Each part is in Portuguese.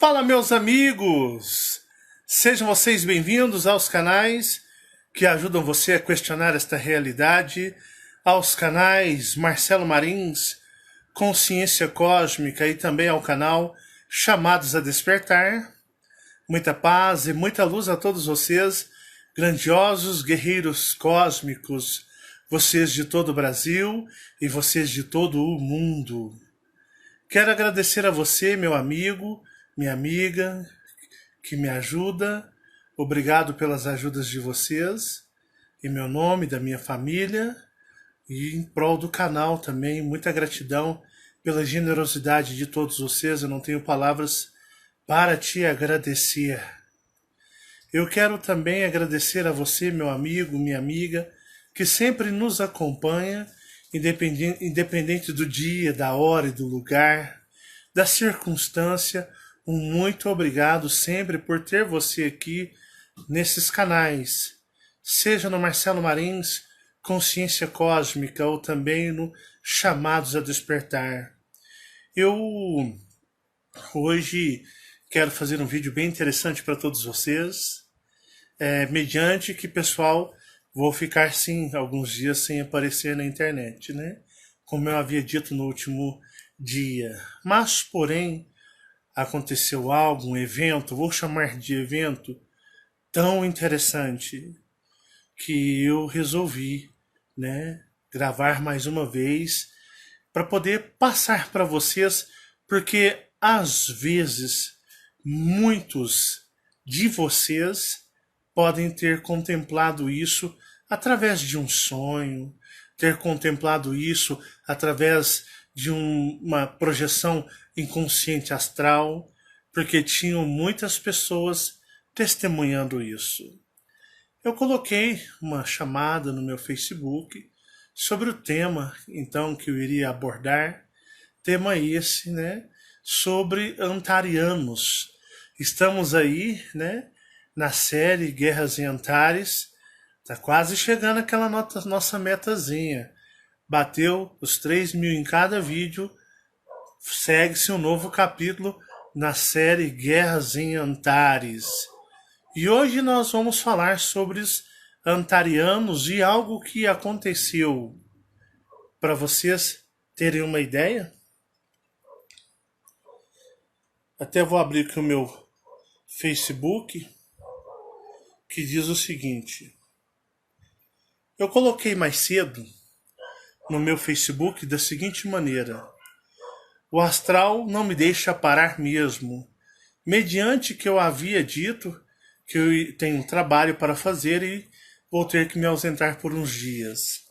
Fala, meus amigos! Sejam vocês bem-vindos aos canais que ajudam você a questionar esta realidade, aos canais Marcelo Marins, Consciência Cósmica e também ao canal Chamados a Despertar. Muita paz e muita luz a todos vocês, grandiosos guerreiros cósmicos, vocês de todo o Brasil e vocês de todo o mundo. Quero agradecer a você, meu amigo, minha amiga, que me ajuda. Obrigado pelas ajudas de vocês, em meu nome, da minha família e em prol do canal também. Muita gratidão pela generosidade de todos vocês. Eu não tenho palavras para te agradecer. Eu quero também agradecer a você, meu amigo, minha amiga, que sempre nos acompanha, independente do dia, da hora e do lugar, da circunstância. Muito obrigado sempre por ter você aqui nesses canais, seja no Marcelo Marins, Consciência Cósmica, ou também no Chamados a Despertar. Eu hoje quero fazer um vídeo bem interessante para todos vocês, mediante que, pessoal, vou ficar sim alguns dias sem aparecer na internet, né? Como eu havia dito no último dia. Mas, porém, aconteceu algo, um evento, vou chamar de evento, tão interessante, que eu resolvi, né, gravar mais uma vez para poder passar para vocês, porque às vezes muitos de vocês podem ter contemplado isso através de um sonho, ter contemplado isso através de uma projeção inconsciente astral, porque tinham muitas pessoas testemunhando isso. Eu coloquei uma chamada no meu Facebook sobre o tema, então, que eu iria abordar, tema esse, né, sobre Antarianos. Estamos aí, né, na série Guerras em Antares, tá quase chegando aquela nossa metazinha. Bateu os 3.000 em cada vídeo, segue-se um novo capítulo na série Guerras em Antares. E hoje nós vamos falar sobre os Antarianos e algo que aconteceu. Para vocês terem uma ideia, até vou abrir aqui o meu Facebook, que diz o seguinte. Eu coloquei mais cedo no meu Facebook da seguinte maneira: o astral não me deixa parar mesmo, mediante que eu havia dito que eu tenho um trabalho para fazer e vou ter que me ausentar por uns dias.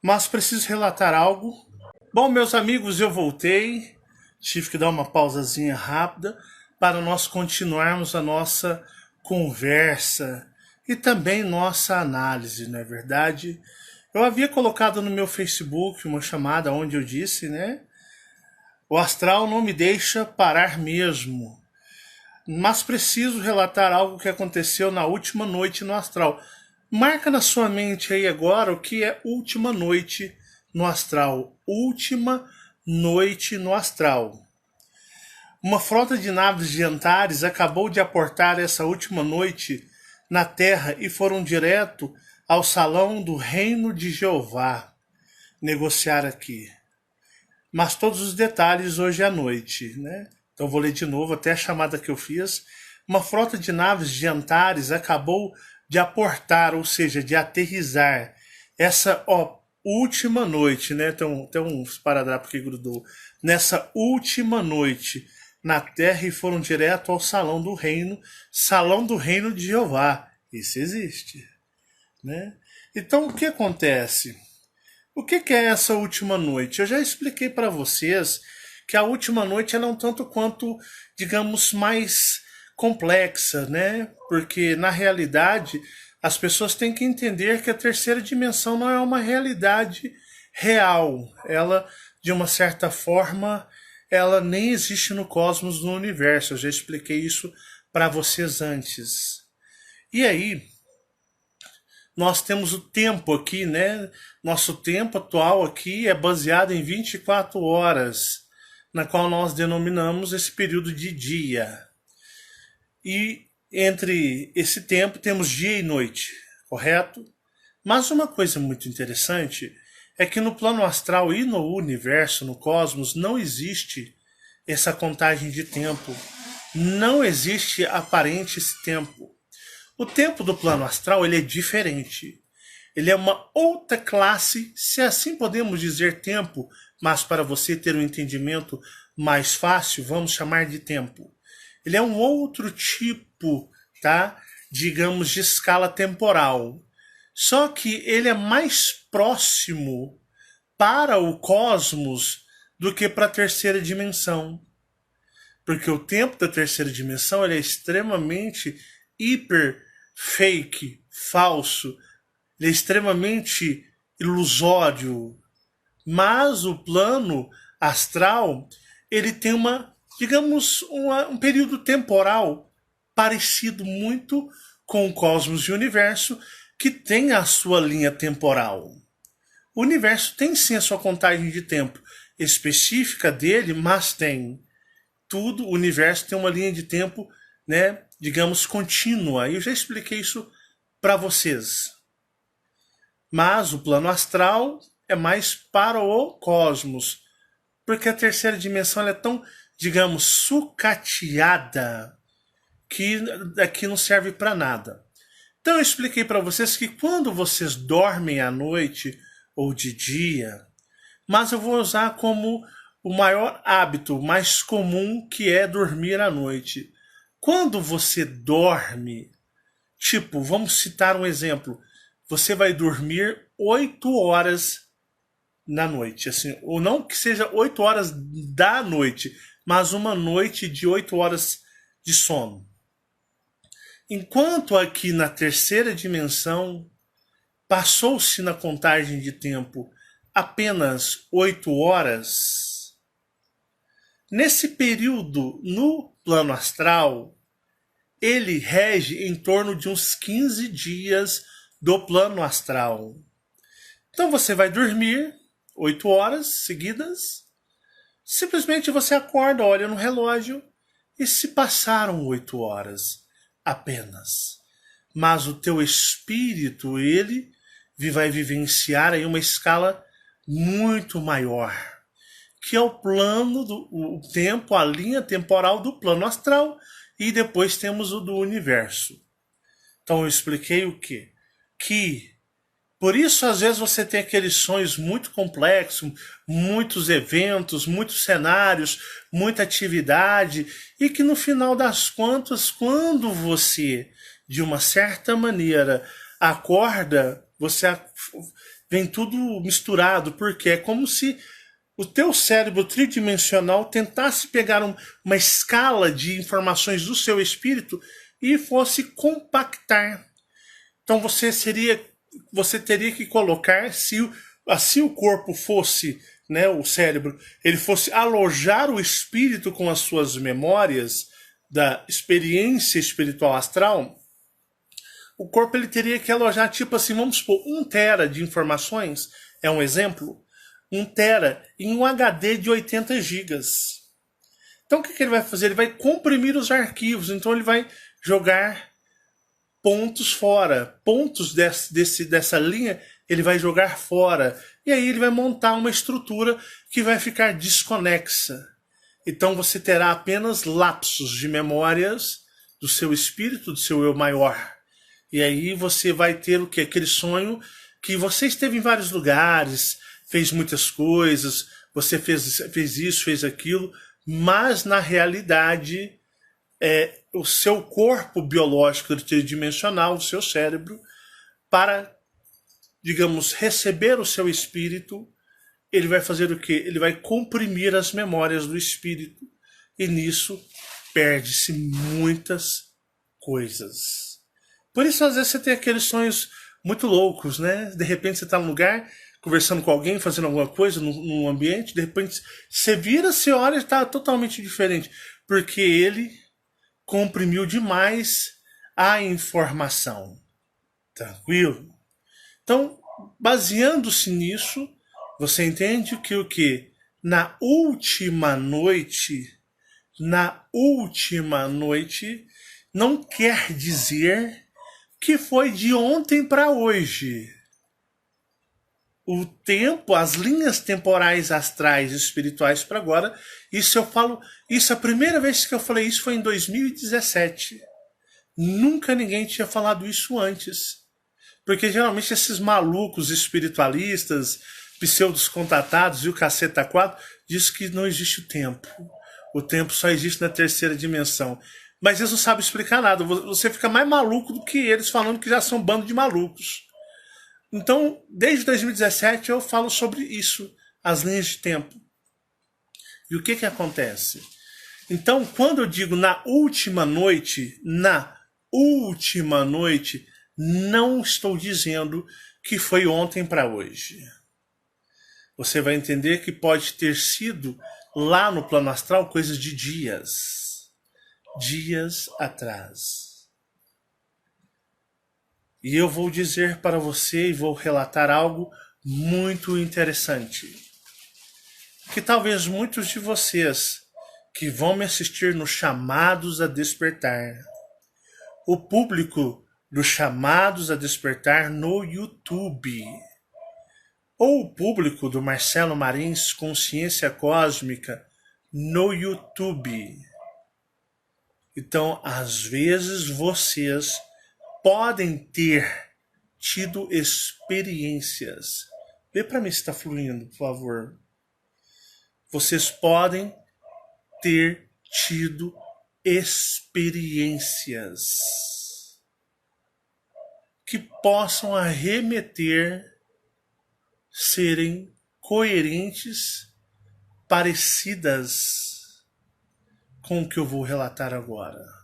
Mas preciso relatar algo. Bom, meus amigos, eu voltei, tive que dar uma pausazinha rápida para nós continuarmos a nossa conversa e também nossa análise, não é verdade? Eu havia colocado no meu Facebook uma chamada onde eu disse, né? O astral não me deixa parar mesmo, mas preciso relatar algo que aconteceu na última noite no astral. Marca na sua mente aí agora o que é última noite no astral. Última noite no astral. Uma frota de naves de Antares acabou de aportar essa última noite na Terra e foram direto ao salão do Reino de Jeová negociar aqui. Mas todos os detalhes hoje à noite, né? Então vou ler de novo até a chamada que eu fiz. Uma frota de naves de Antares acabou de aportar, ou seja, de aterrissar, essa última noite, né? Tem um esparadrapo que grudou. Nessa última noite na Terra e foram direto ao Salão do Reino de Jeová. Isso existe, né? Então o que acontece? O que é essa última noite? Eu já expliquei para vocês que a última noite ela é um tanto quanto, digamos, mais complexa, né? Porque, na realidade, as pessoas têm que entender que a terceira dimensão não é uma realidade real. Ela, de uma certa forma, ela nem existe no cosmos, no universo. Eu já expliquei isso para vocês antes. E aí, nós temos o tempo aqui, né? Nosso tempo atual aqui é baseado em 24 horas, na qual nós denominamos esse período de dia. E entre esse tempo temos dia e noite, correto? Mas uma coisa muito interessante é que no plano astral e no universo, no cosmos, não existe essa contagem de tempo. Não existe aparente esse tempo. O tempo do plano astral ele é diferente. Ele é uma outra classe, se assim podemos dizer tempo, mas para você ter um entendimento mais fácil, vamos chamar de tempo. Ele é um outro tipo, tá? Digamos, de escala temporal. Só que ele é mais próximo para o cosmos do que para a terceira dimensão. Porque o tempo da terceira dimensão ele é extremamente hiper fake, falso, ele é extremamente ilusório. Mas o plano astral, ele tem digamos, um período temporal parecido muito com o cosmos e o universo, que tem a sua linha temporal. O universo tem sim a sua contagem de tempo específica dele, mas tem tudo, o universo tem uma linha de tempo, né, digamos, contínua. Eu já expliquei isso para vocês. Mas o plano astral é mais para o cosmos, porque a terceira dimensão é tão, digamos, sucateada que aqui não serve para nada. Então eu expliquei para vocês que quando vocês dormem à noite ou de dia, mas eu vou usar como o maior hábito, o mais comum, que é dormir à noite. Quando você dorme, tipo, vamos citar um exemplo, você vai dormir 8 horas na noite, assim, ou não que seja 8 horas da noite, mas uma noite de 8 horas de sono. Enquanto aqui na terceira dimensão passou-se na contagem de tempo apenas 8 horas, nesse período no plano astral, ele rege em torno de uns 15 dias do plano astral. Então você vai dormir 8 horas seguidas, simplesmente você acorda, olha no relógio e se passaram 8 horas apenas. Mas o teu espírito, ele vai vivenciar aí uma escala muito maior, que é o plano, o tempo, a linha temporal do plano astral, e depois temos o do universo. Então eu expliquei o quê? Que por isso às vezes você tem aqueles sonhos muito complexos, muitos eventos, muitos cenários, muita atividade, e que no final das contas, quando você, de uma certa maneira, acorda, vem tudo misturado, porque é como se o teu cérebro tridimensional tentasse pegar uma escala de informações do seu espírito e fosse compactar. Então você teria que colocar, se assim o corpo fosse, né, o cérebro, ele fosse alojar o espírito com as suas memórias da experiência espiritual astral, o corpo ele teria que alojar, tipo assim, vamos supor, 1 tera de informações, é um exemplo, 1 tera em um HD de 80 gigas. Então o que ele vai fazer? Ele vai comprimir os arquivos, então ele vai jogar pontos fora, pontos dessa linha ele vai jogar fora, e aí ele vai montar uma estrutura que vai ficar desconexa. Então você terá apenas lapsos de memórias do seu espírito, do seu eu maior. E aí você vai ter o que? Aquele sonho que você esteve em vários lugares, fez muitas coisas, você fez isso, fez aquilo, mas na realidade o seu corpo biológico tridimensional, o seu cérebro, para, digamos, receber o seu espírito, ele vai fazer o quê? Ele vai comprimir as memórias do espírito, e nisso perde-se muitas coisas. Por isso, às vezes, você tem aqueles sonhos muito loucos, né? De repente você está num lugar, conversando com alguém, fazendo alguma coisa num ambiente, de repente você vira, você olha e está totalmente diferente, porque ele comprimiu demais a informação. Tranquilo? Então, baseando-se nisso, você entende que o que? Na última noite, não quer dizer que foi de ontem para hoje. O tempo, as linhas temporais astrais e espirituais para agora, isso eu falo, isso a primeira vez que eu falei isso foi em 2017. Nunca ninguém tinha falado isso antes. Porque geralmente esses malucos espiritualistas, pseudos contatados e o caceta 4 diz que não existe o tempo. O tempo só existe na terceira dimensão. Mas eles não sabem explicar nada. Você fica mais maluco do que eles falando que já são um bando de malucos. Então, desde 2017 eu falo sobre isso, as linhas de tempo. E o que que acontece? Então, quando eu digo na última noite, não estou dizendo que foi ontem para hoje. Você vai entender que pode ter sido lá no plano astral coisas de dias atrás. E eu vou dizer para você e vou relatar algo muito interessante. Que talvez muitos de vocês que vão me assistir nos Chamados a Despertar, o público dos Chamados a Despertar no YouTube, ou o público do Marcelo Marins Consciência Cósmica no YouTube. Então, às vezes vocês podem ter tido experiências. Vê para mim se está fluindo, por favor. Vocês podem ter tido experiências que possam arremeter, serem coerentes, parecidas com o que eu vou relatar agora.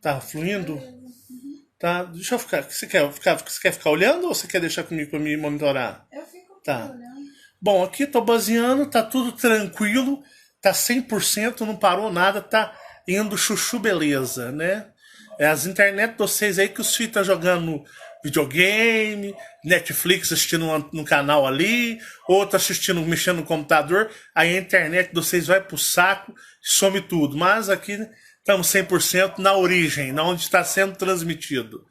Tá fluindo? Tá? Deixa eu ficar. Você quer ficar olhando ou você quer deixar comigo para me monitorar? Eu fico tá olhando. Bom, aqui tô baseando, tá tudo tranquilo, tá 100%, não parou nada, tá indo chuchu beleza, né? É as internet de vocês aí que os filhos tá jogando videogame, Netflix assistindo no canal ali, outro assistindo, mexendo no computador, aí a internet de vocês vai pro saco, some tudo. Mas aqui estamos 100% na origem, na onde está sendo transmitido.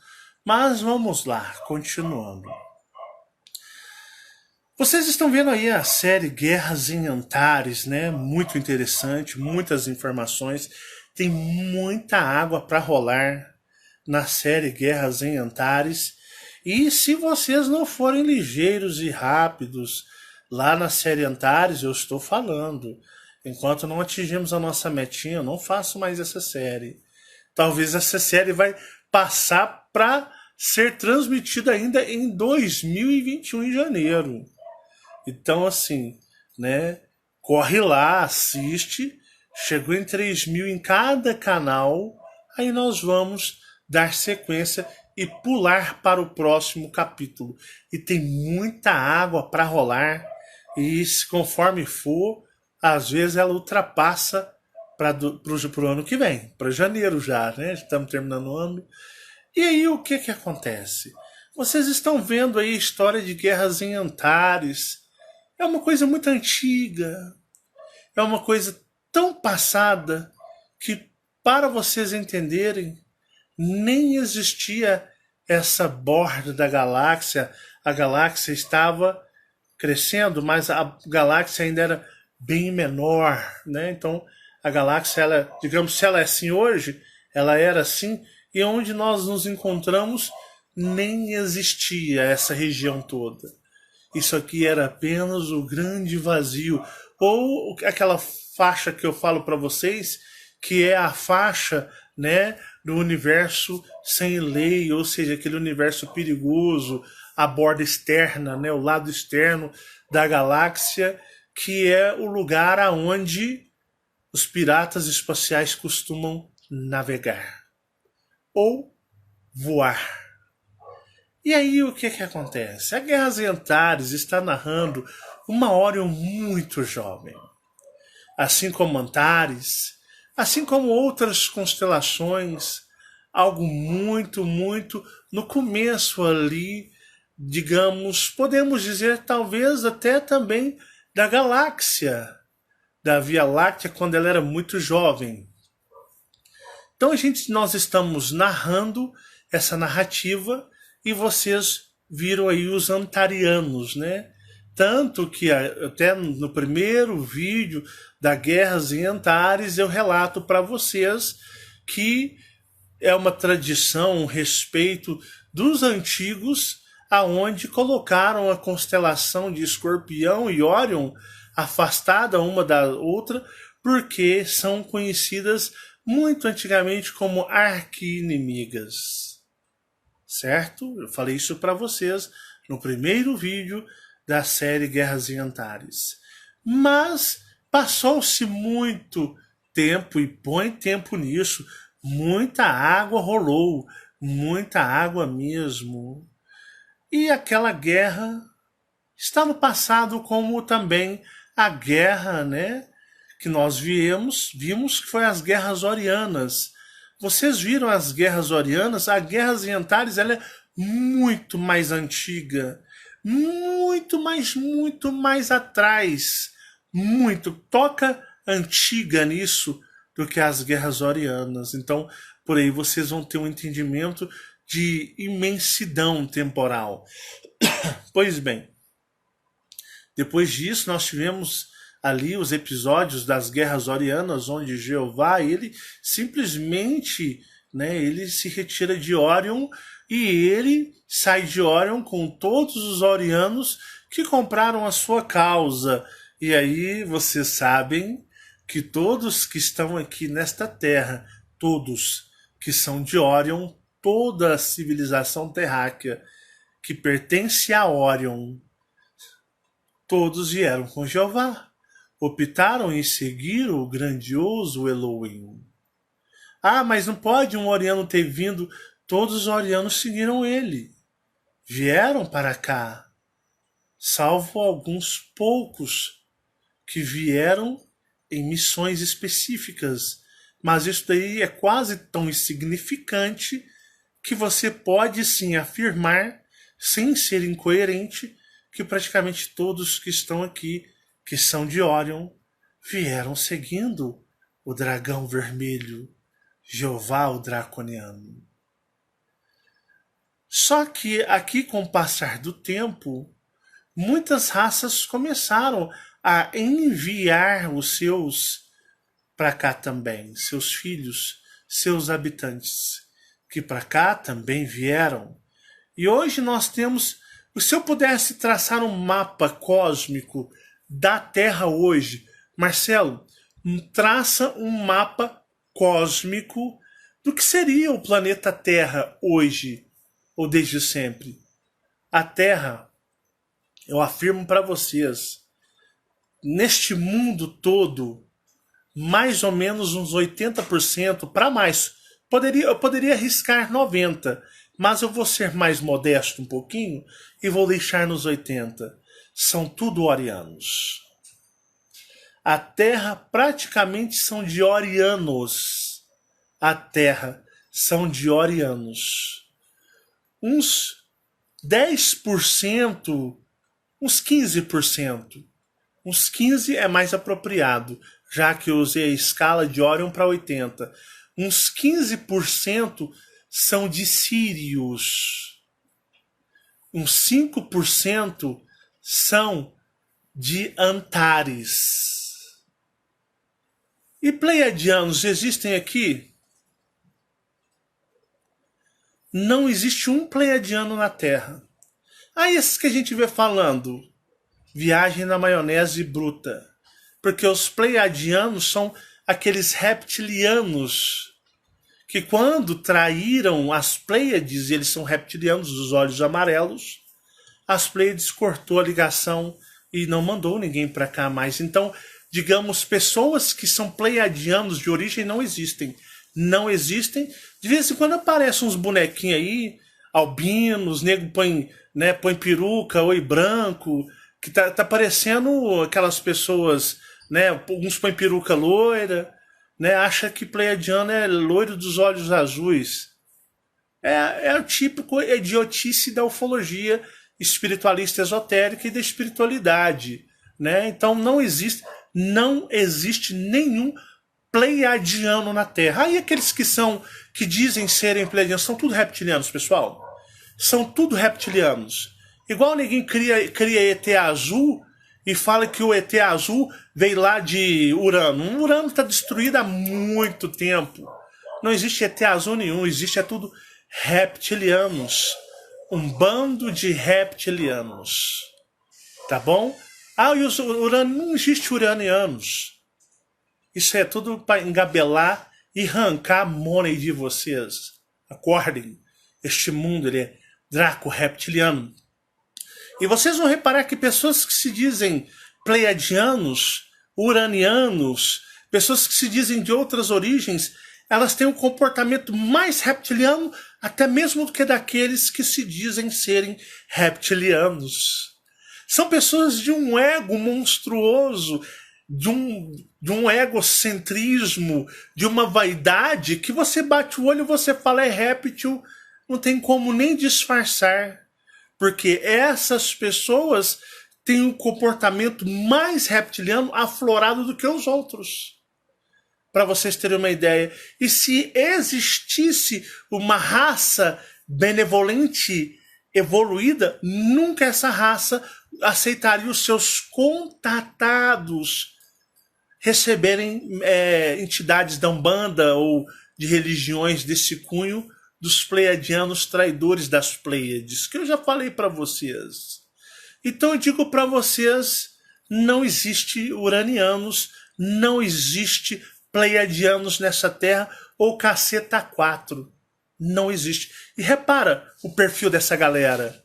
Mas vamos lá, continuando. Vocês estão vendo aí a série Guerras em Antares, né? Muito interessante, muitas informações. Tem muita água para rolar na série Guerras em Antares. E se vocês não forem ligeiros e rápidos lá na série Antares, eu estou falando. Enquanto não atingimos a nossa metinha, eu não faço mais essa série. Talvez essa série vai passar para ser transmitida ainda em 2021, em janeiro. Então, assim, né? Corre lá, assiste. Chegou em 3.000 em cada canal. Aí nós vamos dar sequência e pular para o próximo capítulo. E tem muita água para rolar. E conforme for, às vezes ela ultrapassa para o ano que vem, para janeiro já, né? Estamos terminando o ano. E aí o que acontece? Vocês estão vendo aí a história de Guerras em Antares. É uma coisa muito antiga. É uma coisa tão passada que, para vocês entenderem, nem existia essa borda da galáxia. A galáxia estava crescendo, mas a galáxia ainda era bem menor, né? Então, a galáxia, ela, digamos, se ela é assim hoje, ela era assim, e onde nós nos encontramos nem existia essa região toda. Isso aqui era apenas o grande vazio, ou aquela faixa que eu falo para vocês, que é a faixa, né, do universo sem lei, ou seja, aquele universo perigoso, a borda externa, né, o lado externo da galáxia, que é o lugar aonde os piratas espaciais costumam navegar ou voar. E aí o que acontece? A Guerras em Antares está narrando uma Orion muito jovem. Assim como Antares, assim como outras constelações, algo muito, muito no começo ali, digamos, podemos dizer talvez até também da galáxia, da Via Láctea quando ela era muito jovem. Então nós estamos narrando essa narrativa e vocês viram aí os antarianos, né? Tanto que até no primeiro vídeo da Guerras em Antares eu relato para vocês que é uma tradição, um respeito dos antigos, aonde colocaram a constelação de Escorpião e Órion afastada uma da outra, porque são conhecidas muito antigamente como arqui-inimigas. Certo? Eu falei isso para vocês no primeiro vídeo da série Guerras em Antares. Mas passou-se muito tempo, e põe tempo nisso, muita água rolou, muita água mesmo. E aquela guerra está no passado, como também a guerra, né, que nós vimos que foi as guerras orianas. Vocês viram as guerras orianas? A Guerras em Antares ela é muito mais antiga, muito mais atrás, muito, toca antiga nisso do que as guerras orianas. Então, por aí vocês vão ter um entendimento de imensidão temporal. Pois bem, depois disso nós tivemos ali os episódios das guerras orianas, onde Jeová, ele simplesmente, né, ele se retira de Órion e ele sai de Órion com todos os orianos que compraram a sua causa. E aí vocês sabem que todos que estão aqui nesta terra, todos que são de Órion, toda a civilização terráquea que pertence a Órion, todos vieram com Jeová. Optaram em seguir o grandioso Elohim. Ah, mas não pode um oriano ter vindo. Todos os orianos seguiram ele. Vieram para cá. Salvo alguns poucos que vieram em missões específicas. Mas isso daí é quase tão insignificante que você pode sim afirmar, sem ser incoerente, que praticamente todos que estão aqui, que são de Órion, vieram seguindo o dragão vermelho, Jeová o draconiano. Só que aqui, com o passar do tempo, muitas raças começaram a enviar os seus para cá também, seus filhos, seus habitantes, que para cá também vieram. E hoje nós temos, se eu pudesse traçar um mapa cósmico da Terra hoje, Marcelo, traça um mapa cósmico do que seria o planeta Terra hoje, ou desde sempre. A Terra, eu afirmo para vocês, neste mundo todo, mais ou menos uns 80%, para mais, eu poderia arriscar 90%, mas eu vou ser mais modesto um pouquinho e vou deixar nos 80%. São tudo orianos. A Terra praticamente são de orianos. A Terra são de orianos. Uns 10%, uns 15%. Uns 15% é mais apropriado, já que eu usei a escala de Órion para 80%. Uns 15% são de Sírios. Uns 5% são de Antares. E pleiadianos existem aqui? Não existe um pleiadiano na Terra. Esses que a gente vê falando, viagem na maionese bruta. Porque os pleiadianos são aqueles reptilianos que quando traíram as Pleiades, eles são reptilianos dos olhos amarelos, as Pleiades cortou a ligação e não mandou ninguém para cá mais. Então, digamos, pessoas que são pleiadianos de origem não existem. Não existem. De vez em quando aparecem uns bonequinhos aí, albinos, nego põe peruca, oi branco, que tá parecendo aquelas pessoas, né? Uns põem peruca loira, né? Acha que pleiadiano é loiro dos olhos azuis. É o típico idiotice da ufologia espiritualista esotérica e da espiritualidade, né? Então não existe nenhum pleiadiano na Terra. Aí aqueles que dizem serem pleiadianos são tudo reptilianos, pessoal. São tudo reptilianos. Igual ninguém cria ET azul e fala que o ET azul veio lá de Urano. O Urano está destruído há muito tempo. Não existe ET azul nenhum, existe tudo reptilianos. Um bando de reptilianos. Tá bom? Ah, e Urano, não existe uranianos. Isso é tudo para engabelar e arrancar money de vocês. Acordem. Este mundo ele é draco-reptiliano. E vocês vão reparar que pessoas que se dizem pleiadianos, uranianos, pessoas que se dizem de outras origens, elas têm um comportamento mais reptiliano até mesmo do que daqueles que se dizem serem reptilianos. São pessoas de um ego monstruoso, de um egocentrismo, de uma vaidade que você bate o olho e você fala é réptil, não tem como nem disfarçar. Porque essas pessoas têm um comportamento mais reptiliano aflorado do que os outros. Para vocês terem uma ideia. E se existisse uma raça benevolente, evoluída, nunca essa raça aceitaria os seus contatados receberem entidades da Umbanda ou de religiões desse cunho dos pleiadianos traidores das Pleiades, que eu já falei para vocês. Então eu digo para vocês, não existe uranianos, não existe pleiadianos nessa Terra, ou caceta 4. Não existe. E repara o perfil dessa galera.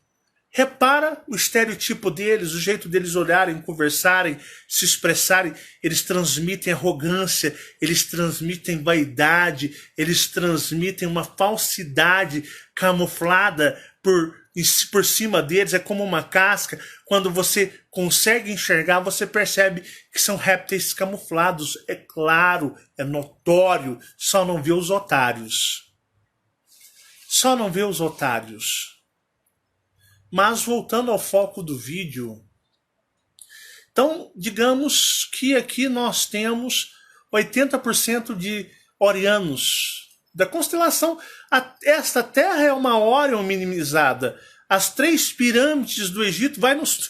Repara o estereotipo deles, o jeito deles olharem, conversarem, se expressarem. Eles transmitem arrogância, eles transmitem vaidade, eles transmitem uma falsidade camuflada por cima deles. É como uma casca. Quando você consegue enxergar, você percebe que são répteis camuflados. É claro, é notório, só não vê os otários. Só não vê os otários. Mas voltando ao foco do vídeo, então digamos que aqui nós temos 80% de Orianos da constelação. Esta Terra é uma Órion minimizada. As 3 pirâmides do Egito,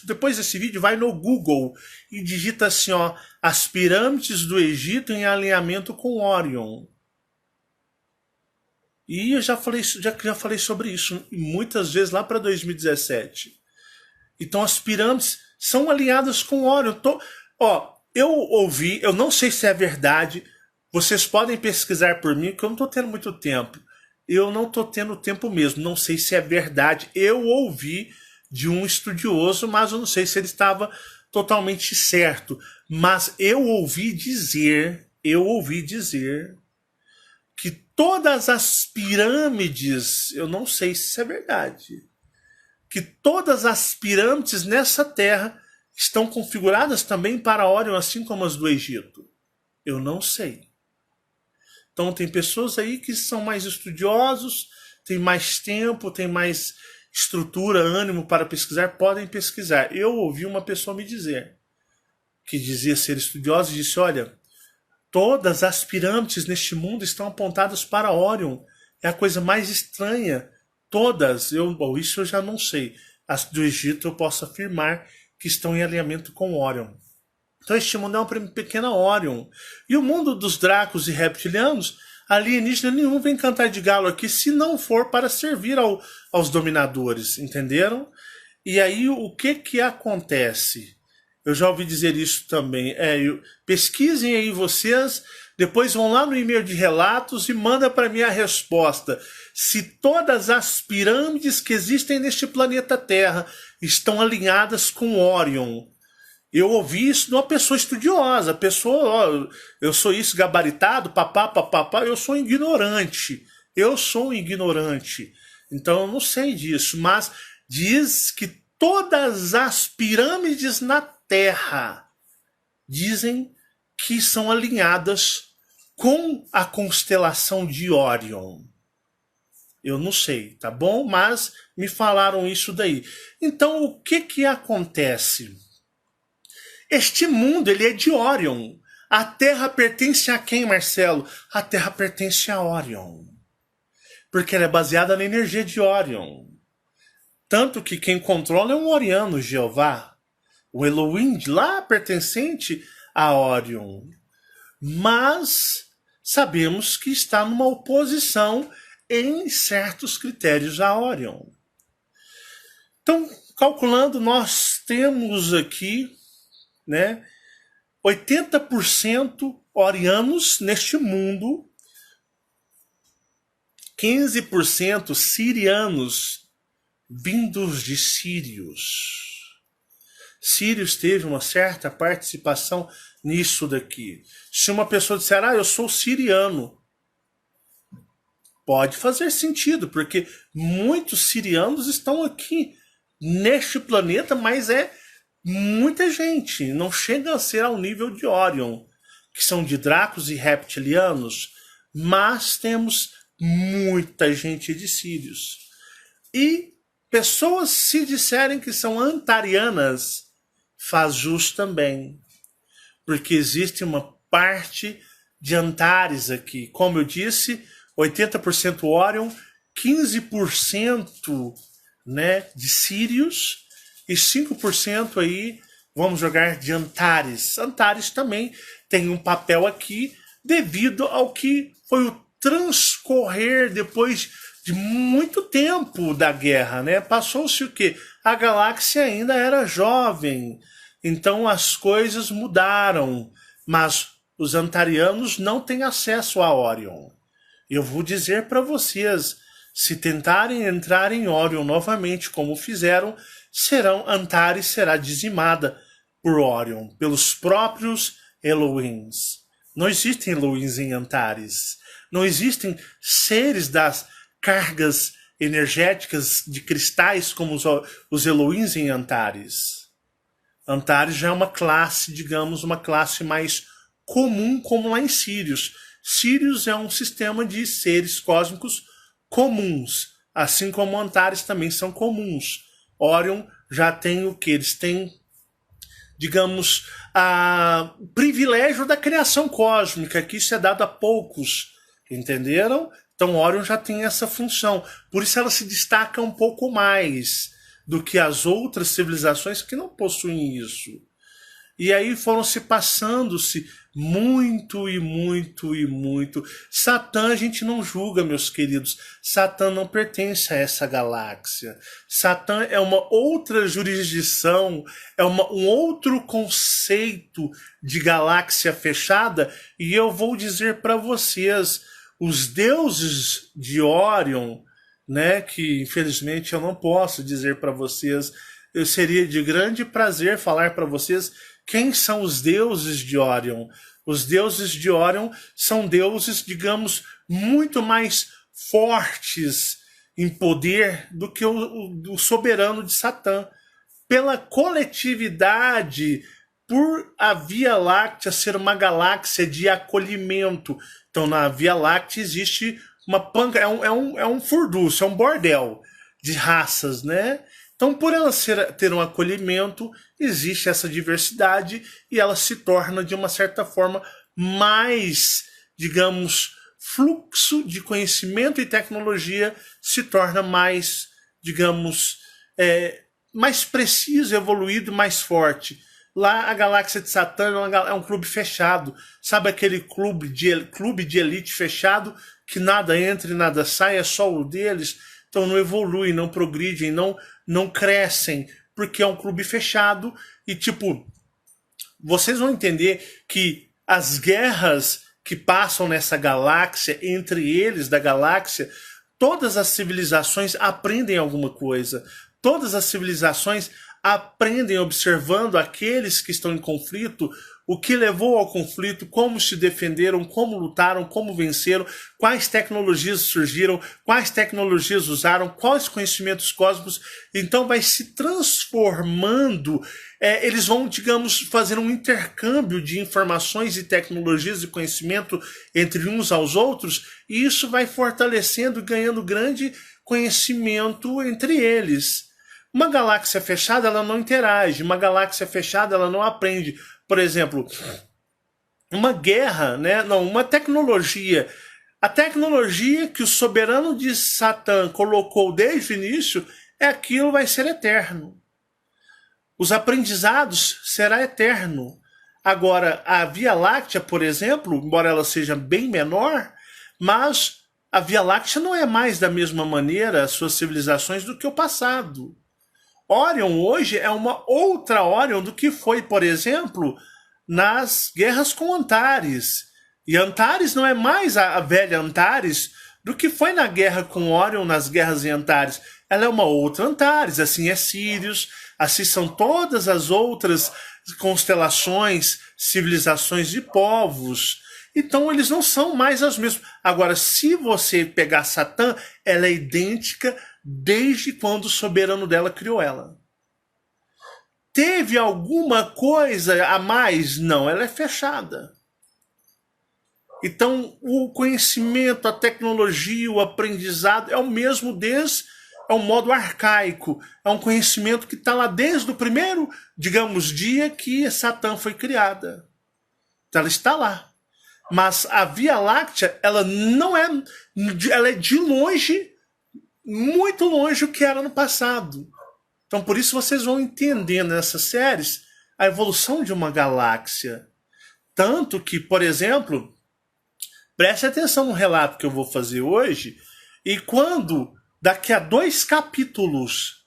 depois desse vídeo, vai no Google e digita assim, ó, as pirâmides do Egito em alinhamento com Órion. E eu já falei sobre isso muitas vezes lá para 2017. Então as pirâmides são alinhadas com Órion. Eu ouvi, eu não sei se é verdade, vocês podem pesquisar por mim, porque eu não estou tendo muito tempo. Eu não estou tendo tempo mesmo, não sei se é verdade. Eu ouvi de um estudioso, mas eu não sei se ele estava totalmente certo. Mas eu ouvi dizer que todas as pirâmides, eu não sei se isso é verdade, que todas as pirâmides nessa Terra estão configuradas também para Órion, assim como as do Egito. Eu não sei. Então tem pessoas aí que são mais estudiosos, têm mais tempo, têm mais estrutura, ânimo para pesquisar, podem pesquisar. Eu ouvi uma pessoa me dizer, que dizia ser estudiosa, e disse, olha, todas as pirâmides neste mundo estão apontadas para Órion. É a coisa mais estranha. Todas. Isso eu já não sei. As do Egito eu posso afirmar que estão em alinhamento com Órion. Então este mundo é uma pequena Órion. E o mundo dos dracos e reptilianos, alienígena nenhum vem cantar de galo aqui, se não for para servir aos dominadores. Entenderam? E aí o que acontece? Eu já ouvi dizer isso também. Pesquisem aí vocês, depois vão lá no e-mail de relatos e manda para mim a resposta. Se todas as pirâmides que existem neste planeta Terra estão alinhadas com Órion. Eu ouvi isso de uma pessoa estudiosa. Eu sou isso gabaritado, papá, eu sou ignorante. Então eu não sei disso, mas diz que todas as pirâmides na Terra dizem que são alinhadas com a constelação de Órion. Eu não sei, tá bom? Mas me falaram isso daí. Então o que acontece? Este mundo ele é de Órion. A Terra pertence a quem, Marcelo? A Terra pertence a Órion. Porque ela é baseada na energia de Órion. Tanto que quem controla é um Oriano, Jeová. O Elohim lá pertencente a Órion. Mas sabemos que está numa oposição em certos critérios a Órion. Então, calculando, nós temos aqui, né, 80% orianos neste mundo, 15% sirianos vindos de Sírios. Sírios teve uma certa participação nisso daqui. Se uma pessoa disser, eu sou siriano, pode fazer sentido, porque muitos sirianos estão aqui neste planeta, mas é muita gente. Não chega a ser ao nível de Órion, que são de dracos e reptilianos, mas temos muita gente de Sírios. E pessoas, se disserem que são antarianas, faz jus também. Porque existe uma parte de Antares aqui. Como eu disse, 80% Órion, 15% né, de Sírios e 5% aí vamos jogar de Antares. Antares também tem um papel aqui devido ao que foi o transcorrer depois de muito tempo da guerra, né? Passou-se o quê? A galáxia ainda era jovem, então as coisas mudaram, mas os antarianos não têm acesso a Órion. Eu vou dizer para vocês, se tentarem entrar em Órion novamente, como fizeram, Antares será dizimada por Órion, pelos próprios Elohims. Não existem Elohims em Antares. Não existem seres das cargas energéticas de cristais como os Elohims em Antares. Antares já é uma classe, digamos, uma classe mais comum, como lá em Sírios. Sírios é um sistema de seres cósmicos comuns, assim como Antares também são comuns. Órion já tem o que? Eles têm, digamos, o privilégio da criação cósmica, que isso é dado a poucos, entenderam? Então Órion já tem essa função, por isso ela se destaca um pouco mais do que as outras civilizações que não possuem isso. E aí foram se passando-se muito e muito e muito. Satã a gente não julga, meus queridos. Satã não pertence a essa galáxia. Satã é uma outra jurisdição, é um outro conceito de galáxia fechada. E eu vou dizer para vocês, os deuses de Órion, né, que infelizmente eu não posso dizer para vocês, eu seria de grande prazer falar para vocês quem são os deuses de Órion. Os deuses de Órion são deuses, digamos, muito mais fortes em poder do que o soberano de Satã. Pela coletividade, por a Via Láctea ser uma galáxia de acolhimento. Então, na Via Láctea existe uma panca, é um furdúncio, é um bordel de raças, né? Então, por ela ter um acolhimento, existe essa diversidade e ela se torna, de uma certa forma, mais, digamos, fluxo de conhecimento e tecnologia se torna mais, digamos, mais preciso, evoluído, mais forte. Lá a galáxia de Satã é um clube fechado. Sabe aquele clube de elite fechado que nada entra e nada sai, é só o deles? Então não evoluem, não progridem, não crescem, porque é um clube fechado. E tipo, vocês vão entender que as guerras que passam nessa galáxia, entre eles da galáxia, todas as civilizações aprendem alguma coisa. Todas as civilizações aprendem observando aqueles que estão em conflito, o que levou ao conflito, como se defenderam, como lutaram, como venceram, quais tecnologias surgiram, quais tecnologias usaram, quais conhecimentos cósmicos. Então vai se transformando, eles vão, digamos, fazer um intercâmbio de informações e tecnologias e conhecimento entre uns aos outros, e isso vai fortalecendo e ganhando grande conhecimento entre eles. Uma galáxia fechada, ela não interage. Uma galáxia fechada, ela não aprende. Por exemplo, uma guerra, né? Não, uma tecnologia. A tecnologia que o soberano de Satã colocou desde o início é aquilo vai ser eterno. Os aprendizados será eterno. Agora, a Via Láctea, por exemplo, embora ela seja bem menor, mas a Via Láctea não é mais da mesma maneira as suas civilizações do que o passado. Orion hoje é uma outra Orion do que foi, por exemplo, nas guerras com Antares. E Antares não é mais a velha Antares do que foi na guerra com Orion, nas guerras em Antares. Ela é uma outra Antares, assim é Sirius, assim são todas as outras constelações, civilizações de povos. Então eles não são mais as mesmas. Agora, se você pegar Satã, ela é idêntica desde quando o soberano dela criou ela. Teve alguma coisa a mais? Não, ela é fechada. Então, o conhecimento, a tecnologia, o aprendizado é o mesmo é um modo arcaico, é um conhecimento que está lá desde o primeiro, digamos, dia que Satã foi criada. Então, ela está lá. Mas a Via Láctea, ela não é, ela é de longe, muito longe o que era no passado. Então, por isso vocês vão entender nessas séries a evolução de uma galáxia. Tanto que, por exemplo, preste atenção no relato que eu vou fazer hoje, e quando, daqui a dois capítulos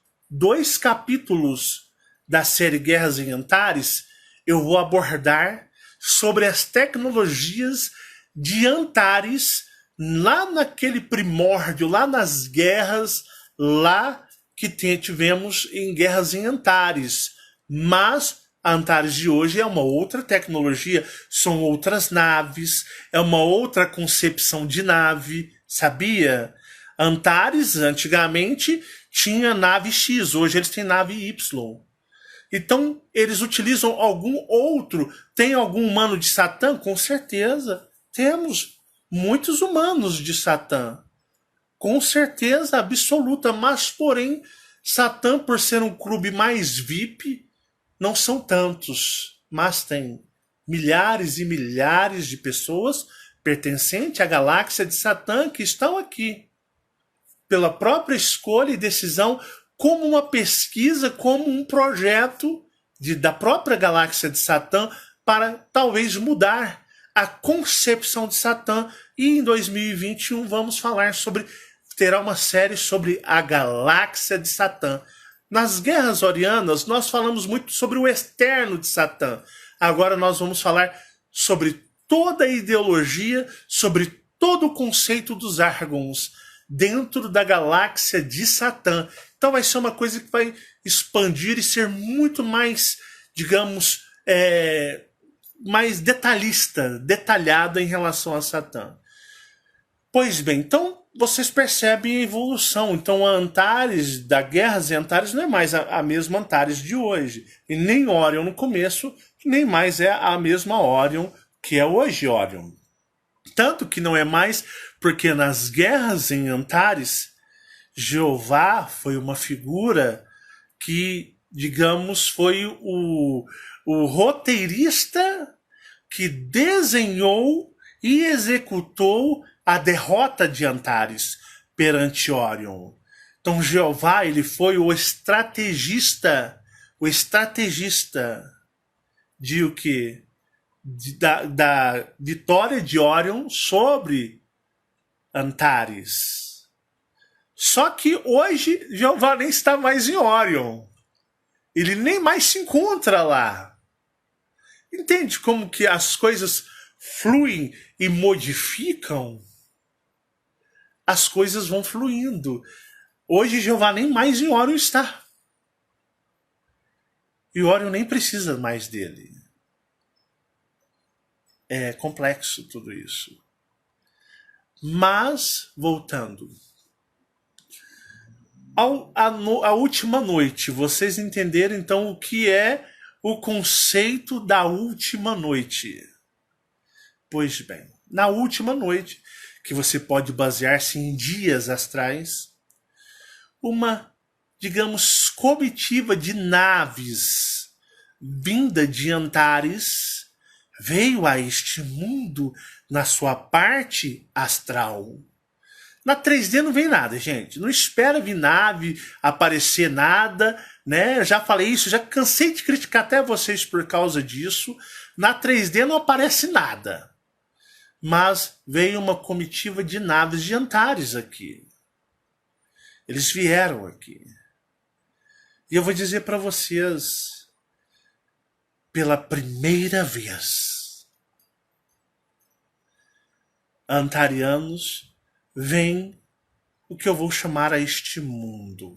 da série Guerras em Antares, eu vou abordar sobre as tecnologias de Antares, lá naquele primórdio, lá nas guerras, lá que tivemos em Guerras em Antares. Mas a Antares de hoje é uma outra tecnologia, são outras naves, é uma outra concepção de nave, sabia? Antares, antigamente, tinha nave X, hoje eles têm nave Y. Então, eles utilizam algum outro. Tem algum humano de Satã? Com certeza. Temos muitos humanos de Satã. Com certeza absoluta. Mas, porém, Satã, por ser um clube mais VIP, não são tantos. Mas tem milhares e milhares de pessoas pertencentes à galáxia de Satã que estão aqui. Pela própria escolha e decisão, como uma pesquisa, como um projeto da própria galáxia de Satã para talvez mudar a concepção de Satã. E em 2021 vamos falar terá uma série sobre a galáxia de Satã. Nas guerras orianas nós falamos muito sobre o externo de Satã. Agora nós vamos falar sobre toda a ideologia, sobre todo o conceito dos Argons dentro da galáxia de Satã. Então vai ser uma coisa que vai expandir e ser muito mais, digamos, mais detalhada em relação a Satã. Pois bem, então vocês percebem a evolução. Então a Antares, da Guerras e Antares, não é mais a mesma Antares de hoje. E nem Orion no começo, nem mais é a mesma Orion que é hoje Orion. Tanto que não é mais porque nas guerras em Antares, Jeová foi uma figura que, digamos, foi o roteirista que desenhou e executou a derrota de Antares perante Orion. Então Jeová, ele foi o estrategista de o quê? Da vitória de Orion sobre Antares. Só que hoje Jeová nem está mais em Orion. Ele nem mais se encontra lá. Entende como que as coisas fluem e modificam? As coisas vão fluindo. Hoje Jeová nem mais em Orion está. E Orion nem precisa mais dele. É complexo tudo isso. Mas, voltando. A última noite, vocês entenderam então o que é o conceito da última noite. Pois bem, na última noite, que você pode basear-se em dias astrais, uma, digamos, comitiva de naves vinda de Antares veio a este mundo na sua parte astral. Na 3D não vem nada, gente. Não espera vir nave, aparecer nada, né? Eu já falei isso, já cansei de criticar até vocês por causa disso. Na 3D não aparece nada. Mas veio uma comitiva de naves de Antares aqui. Eles vieram aqui. E eu vou dizer para vocês, pela primeira vez, antarianos vêm o que eu vou chamar a este mundo.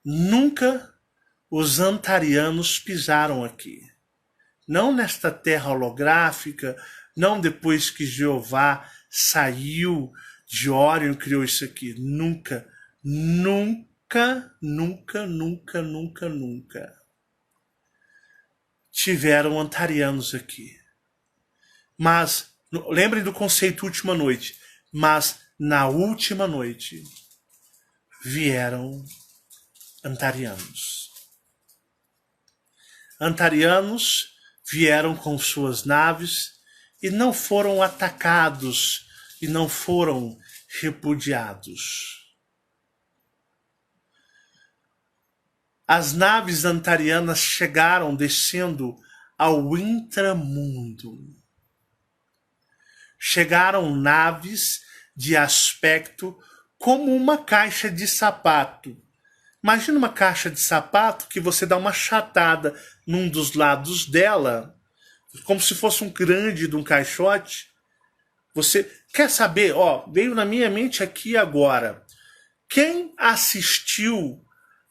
Nunca os antarianos pisaram aqui. Não nesta terra holográfica, não depois que Jeová saiu de Órion e criou isso aqui. Nunca, nunca, nunca, nunca, nunca, nunca tiveram antarianos aqui. Mas, lembrem do conceito última noite, mas na última noite vieram antarianos. Antarianos vieram com suas naves e não foram atacados e não foram repudiados. As naves antarianas chegaram descendo ao intramundo. Chegaram naves de aspecto como uma caixa de sapato. Imagina uma caixa de sapato que você dá uma achatada num dos lados dela, como se fosse um grande de um caixote. Você quer saber? Veio na minha mente aqui agora. Quem assistiu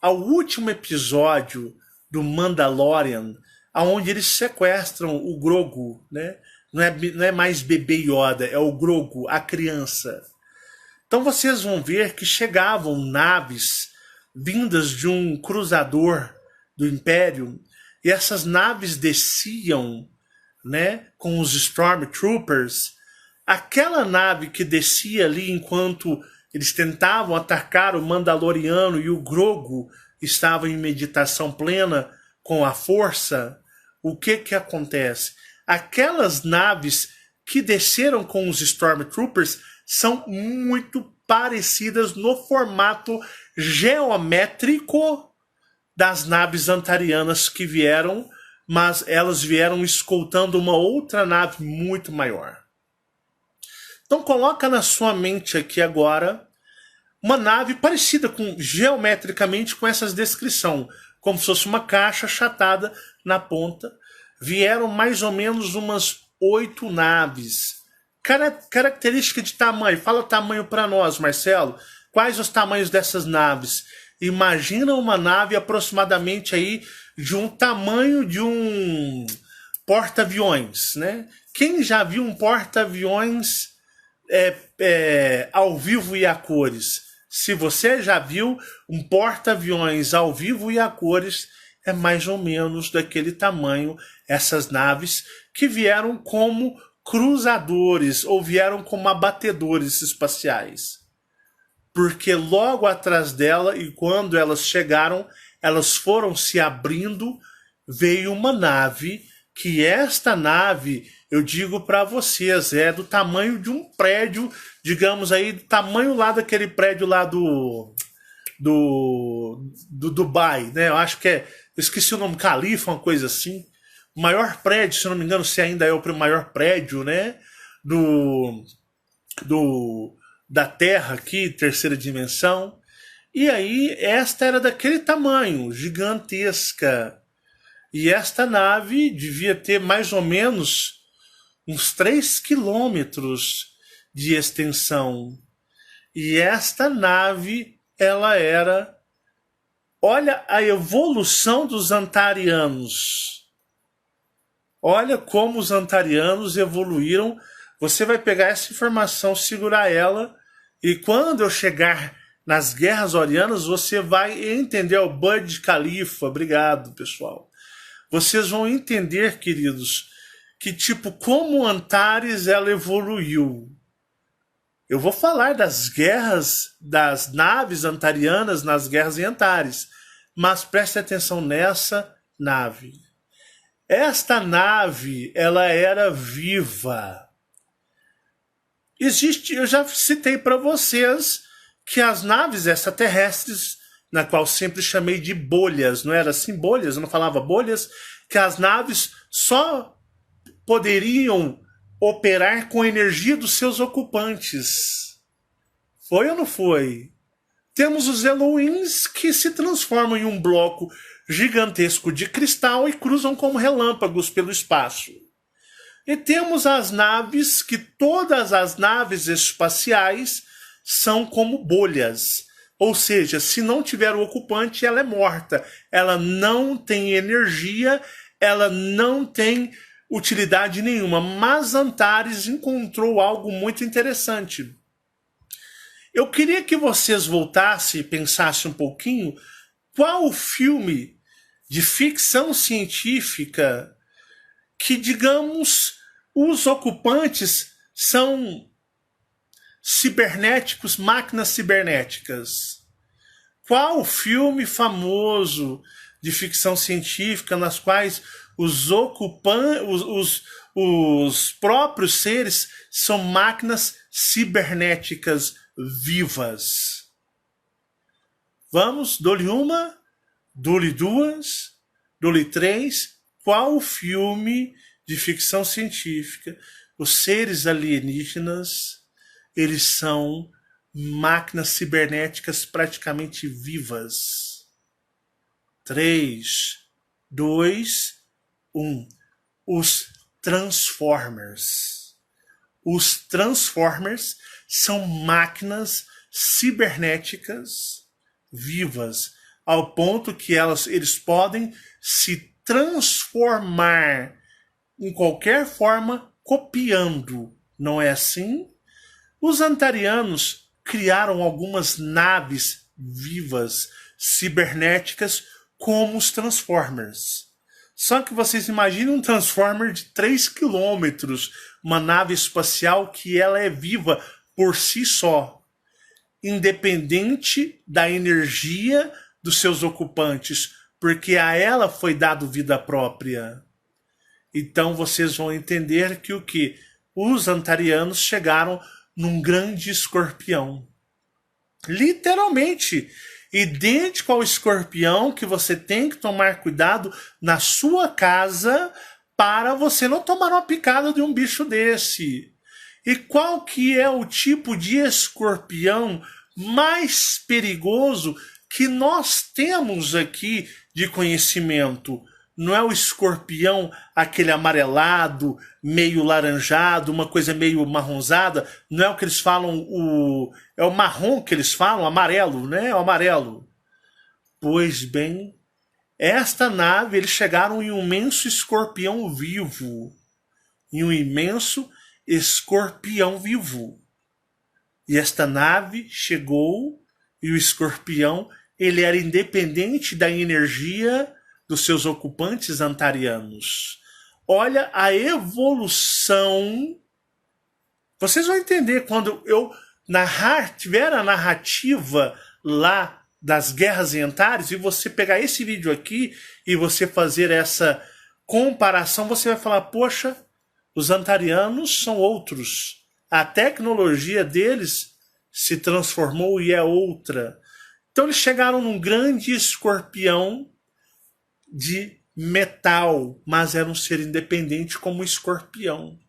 ao último episódio do Mandalorian, onde eles sequestram o Grogu, né? Não é mais bebê Yoda, é o Grogu, a criança. Então vocês vão ver que chegavam naves vindas de um cruzador do Império, e essas naves desciam, né, com os Stormtroopers. Aquela nave que descia ali enquanto eles tentavam atacar o Mandaloriano e o Grogu estava em meditação plena com a força, o que acontece? Aquelas naves que desceram com os Stormtroopers são muito parecidas no formato geométrico das naves antarianas que vieram, mas elas vieram escoltando uma outra nave muito maior. Então coloca na sua mente aqui agora uma nave parecida geometricamente com essas descrições, como se fosse uma caixa achatada na ponta. Vieram mais ou menos umas 8 naves. Característica de tamanho. Fala tamanho para nós, Marcelo. Quais os tamanhos dessas naves? Imagina uma nave aproximadamente aí de um tamanho de um porta-aviões, né? Quem já viu um porta-aviões ao vivo e a cores? Se você já viu um porta-aviões ao vivo e a cores, é mais ou menos daquele tamanho essas naves que vieram como cruzadores ou vieram como abatedores espaciais. Porque logo atrás dela, e quando elas chegaram, elas foram se abrindo, veio uma nave, que esta nave, eu digo para vocês, é do tamanho de um prédio, digamos aí, do tamanho lá daquele prédio lá do Dubai, né? Eu acho que eu esqueci o nome, Califa, uma coisa assim. O maior prédio, se eu não me engano, se ainda é o maior prédio, né? Da Terra aqui, terceira dimensão. E aí, esta era daquele tamanho, gigantesca. E esta nave devia ter mais ou menos uns 3 quilômetros de extensão. E esta nave, ela era... Olha a evolução dos antarianos. Olha como os antarianos evoluíram. Você vai pegar essa informação, segurar ela, e quando eu chegar nas guerras orianas, você vai entender o Bud Khalifa. Obrigado, pessoal. Vocês vão entender, queridos, que como Antares ela evoluiu. Eu vou falar das guerras das naves antarianas nas guerras em Antares, mas preste atenção nessa nave. Esta nave, ela era viva. Eu já citei para vocês que as naves extraterrestres, na qual sempre chamei de bolhas, não era assim bolhas, eu não falava bolhas, que as naves só poderiam operar com a energia dos seus ocupantes. Foi ou não foi? Temos os Elohims que se transformam em um bloco gigantesco de cristal e cruzam como relâmpagos pelo espaço. E temos as naves, que todas as naves espaciais são como bolhas. Ou seja, se não tiver o ocupante, ela é morta. Ela não tem energia, ela não tem utilidade nenhuma. Mas Antares encontrou algo muito interessante. Eu queria que vocês voltassem e pensassem um pouquinho qual o filme de ficção científica que, digamos, os ocupantes são cibernéticos, máquinas cibernéticas. Qual filme famoso de ficção científica nas quais os ocupantes, os próprios seres são máquinas cibernéticas vivas? Vamos, dou-lhe uma, dou-lhe duas, dou-lhe três. Qual o filme de ficção científica? Os seres alienígenas, eles são máquinas cibernéticas praticamente vivas. 3, 2, 1. Os Transformers. Os Transformers são máquinas cibernéticas vivas, ao ponto que eles podem se transformar em qualquer forma copiando. Não é assim? Os antarianos criaram algumas naves vivas, cibernéticas, como os Transformers. Só que vocês imaginem um Transformer de 3 quilômetros, uma nave espacial que ela é viva por si só, independente da energia dos seus ocupantes, porque a ela foi dado vida própria. Então vocês vão entender que o que? Os antarianos chegaram num grande escorpião. Literalmente, idêntico ao escorpião, que você tem que tomar cuidado na sua casa para você não tomar uma picada de um bicho desse. E qual que é o tipo de escorpião mais perigoso que nós temos aqui de conhecimento? Não é o escorpião, aquele amarelado, meio laranjado, uma coisa meio marronzada. Não é o que eles falam, é o marrom que eles falam, amarelo, né? É o amarelo. Pois bem, esta nave, eles chegaram em um imenso escorpião vivo. Em um imenso escorpião vivo. E esta nave chegou e o escorpião, ele era independente da energia dos seus ocupantes antarianos. Olha a evolução. Vocês vão entender quando eu tiver a narrativa lá das guerras em Antares, e você pegar esse vídeo aqui e você fazer essa comparação, você vai falar, poxa, os antarianos são outros. A tecnologia deles se transformou e é outra. Então eles chegaram num grande escorpião de metal, mas era um ser independente como um escorpião.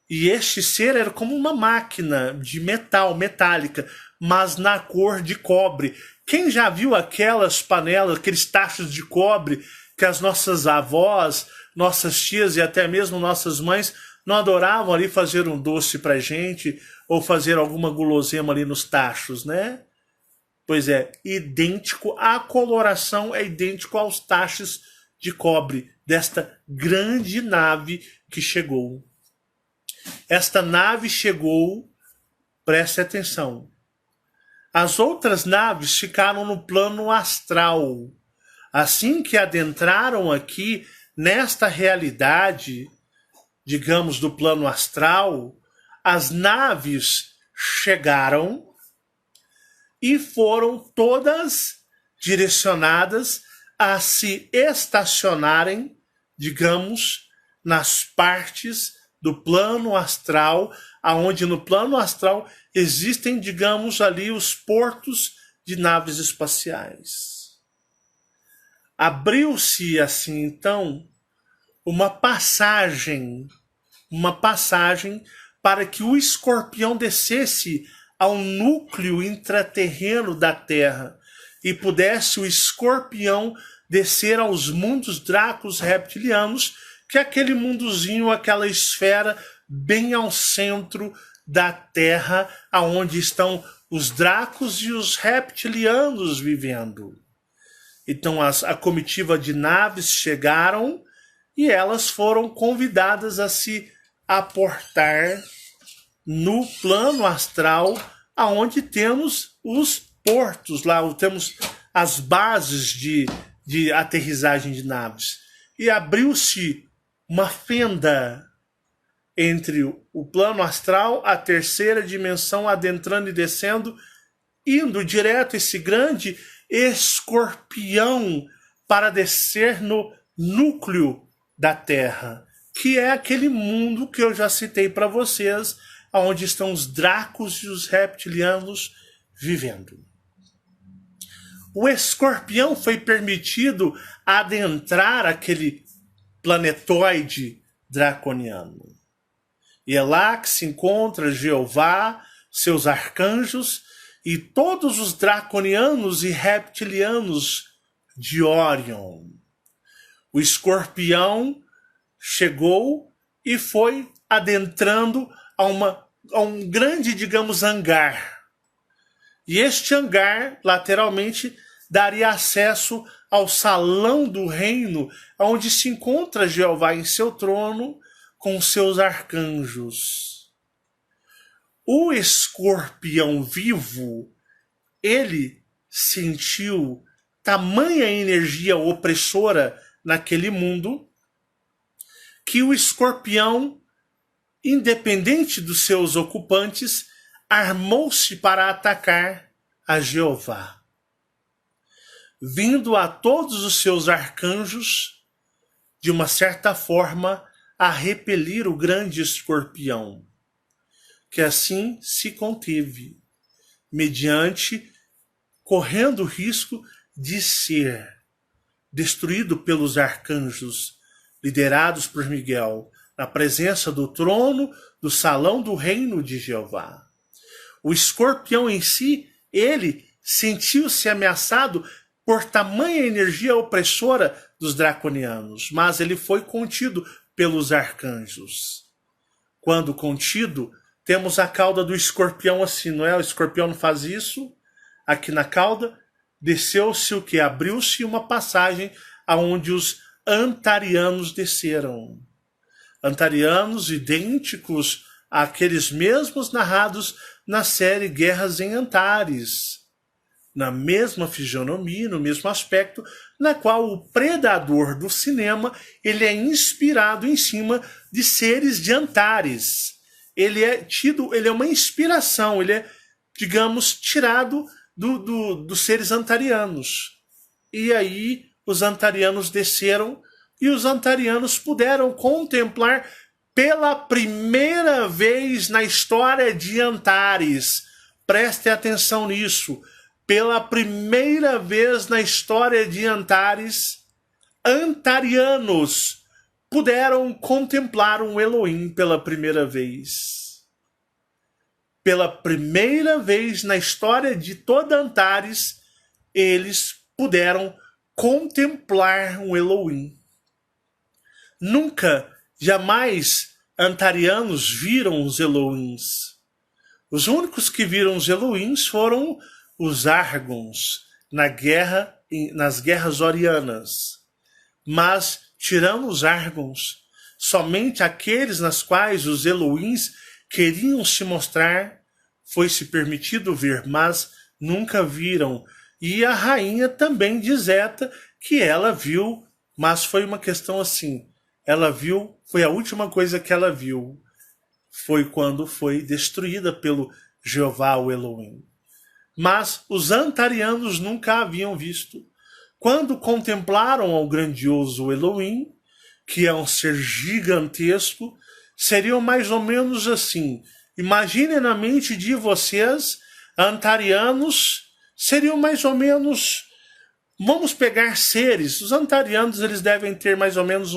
E este ser era como uma máquina de metal, metálica, mas na cor de cobre. Quem já viu aquelas panelas, aqueles tachos de cobre que as nossas avós, nossas tias e até mesmo nossas mães não adoravam ali fazer um doce pra gente ou fazer alguma guloseima ali nos tachos, né? Pois é, idêntico, a coloração é idêntico aos tachos de cobre desta grande nave que chegou. Esta nave chegou, preste atenção. As outras naves ficaram no plano astral. Assim que adentraram aqui nesta realidade, digamos, do plano astral, as naves chegaram e foram todas direcionadas a se estacionarem digamos, nas partes do plano astral, aonde no plano astral existem, digamos, ali os portos de naves espaciais. Abriu-se assim, então, uma passagem para que o escorpião descesse ao núcleo intraterreno da Terra e pudesse o escorpião descer aos mundos dracos reptilianos, que é aquele mundozinho, aquela esfera bem ao centro da Terra, aonde estão os dracos e os reptilianos vivendo. Então a comitiva de naves chegaram e elas foram convidadas a se aportar no plano astral, aonde temos os portos lá, temos as bases de aterrissagem de naves. E abriu-se uma fenda entre o plano astral, a terceira dimensão, adentrando e descendo, indo direto esse grande escorpião para descer no núcleo da Terra, que é aquele mundo que eu já citei para vocês, onde estão os dracos e os reptilianos vivendo. O escorpião foi permitido adentrar aquele planetoide draconiano. E é lá que se encontra Jeová, seus arcanjos e todos os draconianos e reptilianos de Órion. O escorpião chegou e foi adentrando a um grande, digamos, hangar. E este hangar, lateralmente, daria acesso ao salão do reino, onde se encontra Jeová em seu trono com seus arcanjos. O escorpião vivo, ele sentiu tamanha energia opressora naquele mundo, que o escorpião, independente dos seus ocupantes, armou-se para atacar a Jeová. Vindo a todos os seus arcanjos, de uma certa forma, a repelir o grande escorpião, que assim se conteve, mediante correndo o risco de ser destruído pelos arcanjos, liderados por Miguel, na presença do trono do salão do reino de Jeová. O escorpião em si, ele sentiu-se ameaçado por tamanha energia opressora dos draconianos, mas ele foi contido pelos arcanjos. Quando contido, temos a cauda do escorpião assim, não é? O escorpião não faz isso. Aqui na cauda, desceu-se o que? Abriu-se uma passagem aonde os antarianos desceram. Antarianos idênticos àqueles mesmos narrados na série Guerras em Antares, na mesma fisionomia, no mesmo aspecto, na qual o predador do cinema ele é inspirado em cima de seres de Antares. Ele é uma inspiração, ele é, digamos, tirado dos seres antarianos. E aí os antarianos desceram e os antarianos puderam contemplar pela primeira vez na história de Antares. Preste atenção nisso. Pela primeira vez na história de Antares, antarianos puderam contemplar um Elohim pela primeira vez. Pela primeira vez na história de toda Antares, eles puderam contemplar um Elohim. Nunca, jamais, antarianos viram os Elohims. Os únicos que viram os Elohims foram os Argons nas guerras orianas. Mas, tirando os Argons, somente aqueles nas quais os Elohims queriam se mostrar, foi-se permitido ver, mas nunca viram. E a rainha também diz Zeta que ela viu, mas foi uma questão assim. Ela viu, foi a última coisa que ela viu. Foi quando foi destruída pelo Jeová, o Elohim. Mas os antarianos nunca haviam visto. Quando contemplaram ao grandioso Elohim, que é um ser gigantesco, seriam mais ou menos assim. Imaginem na mente de vocês, antarianos, seriam mais ou menos. Vamos pegar seres. Os antarianos eles devem ter mais ou menos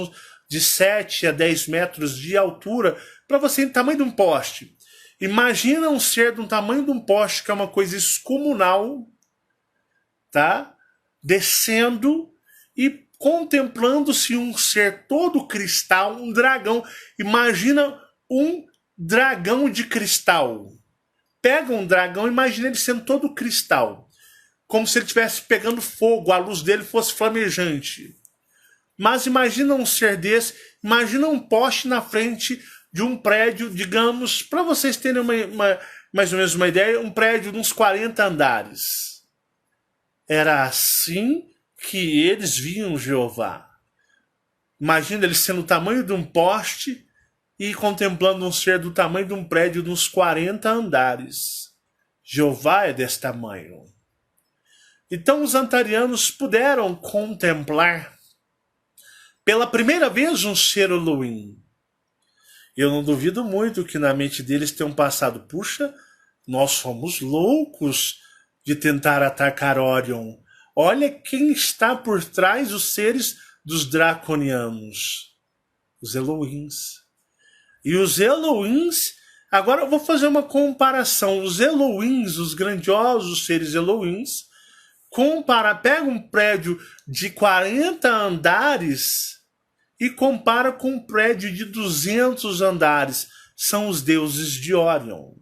de 7 a 10 metros de altura, para você em tamanho de um poste. Imagina um ser do tamanho de um poste, que é uma coisa excomunal, tá? Descendo e contemplando-se um ser todo cristal, um dragão. Imagina um dragão de cristal. Pega um dragão, imagina ele sendo todo cristal, como se ele estivesse pegando fogo, a luz dele fosse flamejante. Mas imagina um ser desse, imagina um poste na frente de um prédio, digamos, para vocês terem mais ou menos uma ideia, um prédio de uns 40 andares. Era assim que eles viam Jeová. Imagina ele sendo o tamanho de um poste e contemplando um ser do tamanho de um prédio de uns 40 andares. Jeová é desse tamanho. Então os antarianos puderam contemplar pela primeira vez um ser Elohim. Eu não duvido muito que na mente deles tenham passado, puxa, nós fomos loucos de tentar atacar Orion. Olha quem está por trás dos seres dos draconianos. Os Elohims. E os Elohims, agora eu vou fazer uma comparação. Os Elohims, os grandiosos seres Elohims, pega um prédio de 40 andares e compara com um prédio de 200 andares. São os deuses de Orion.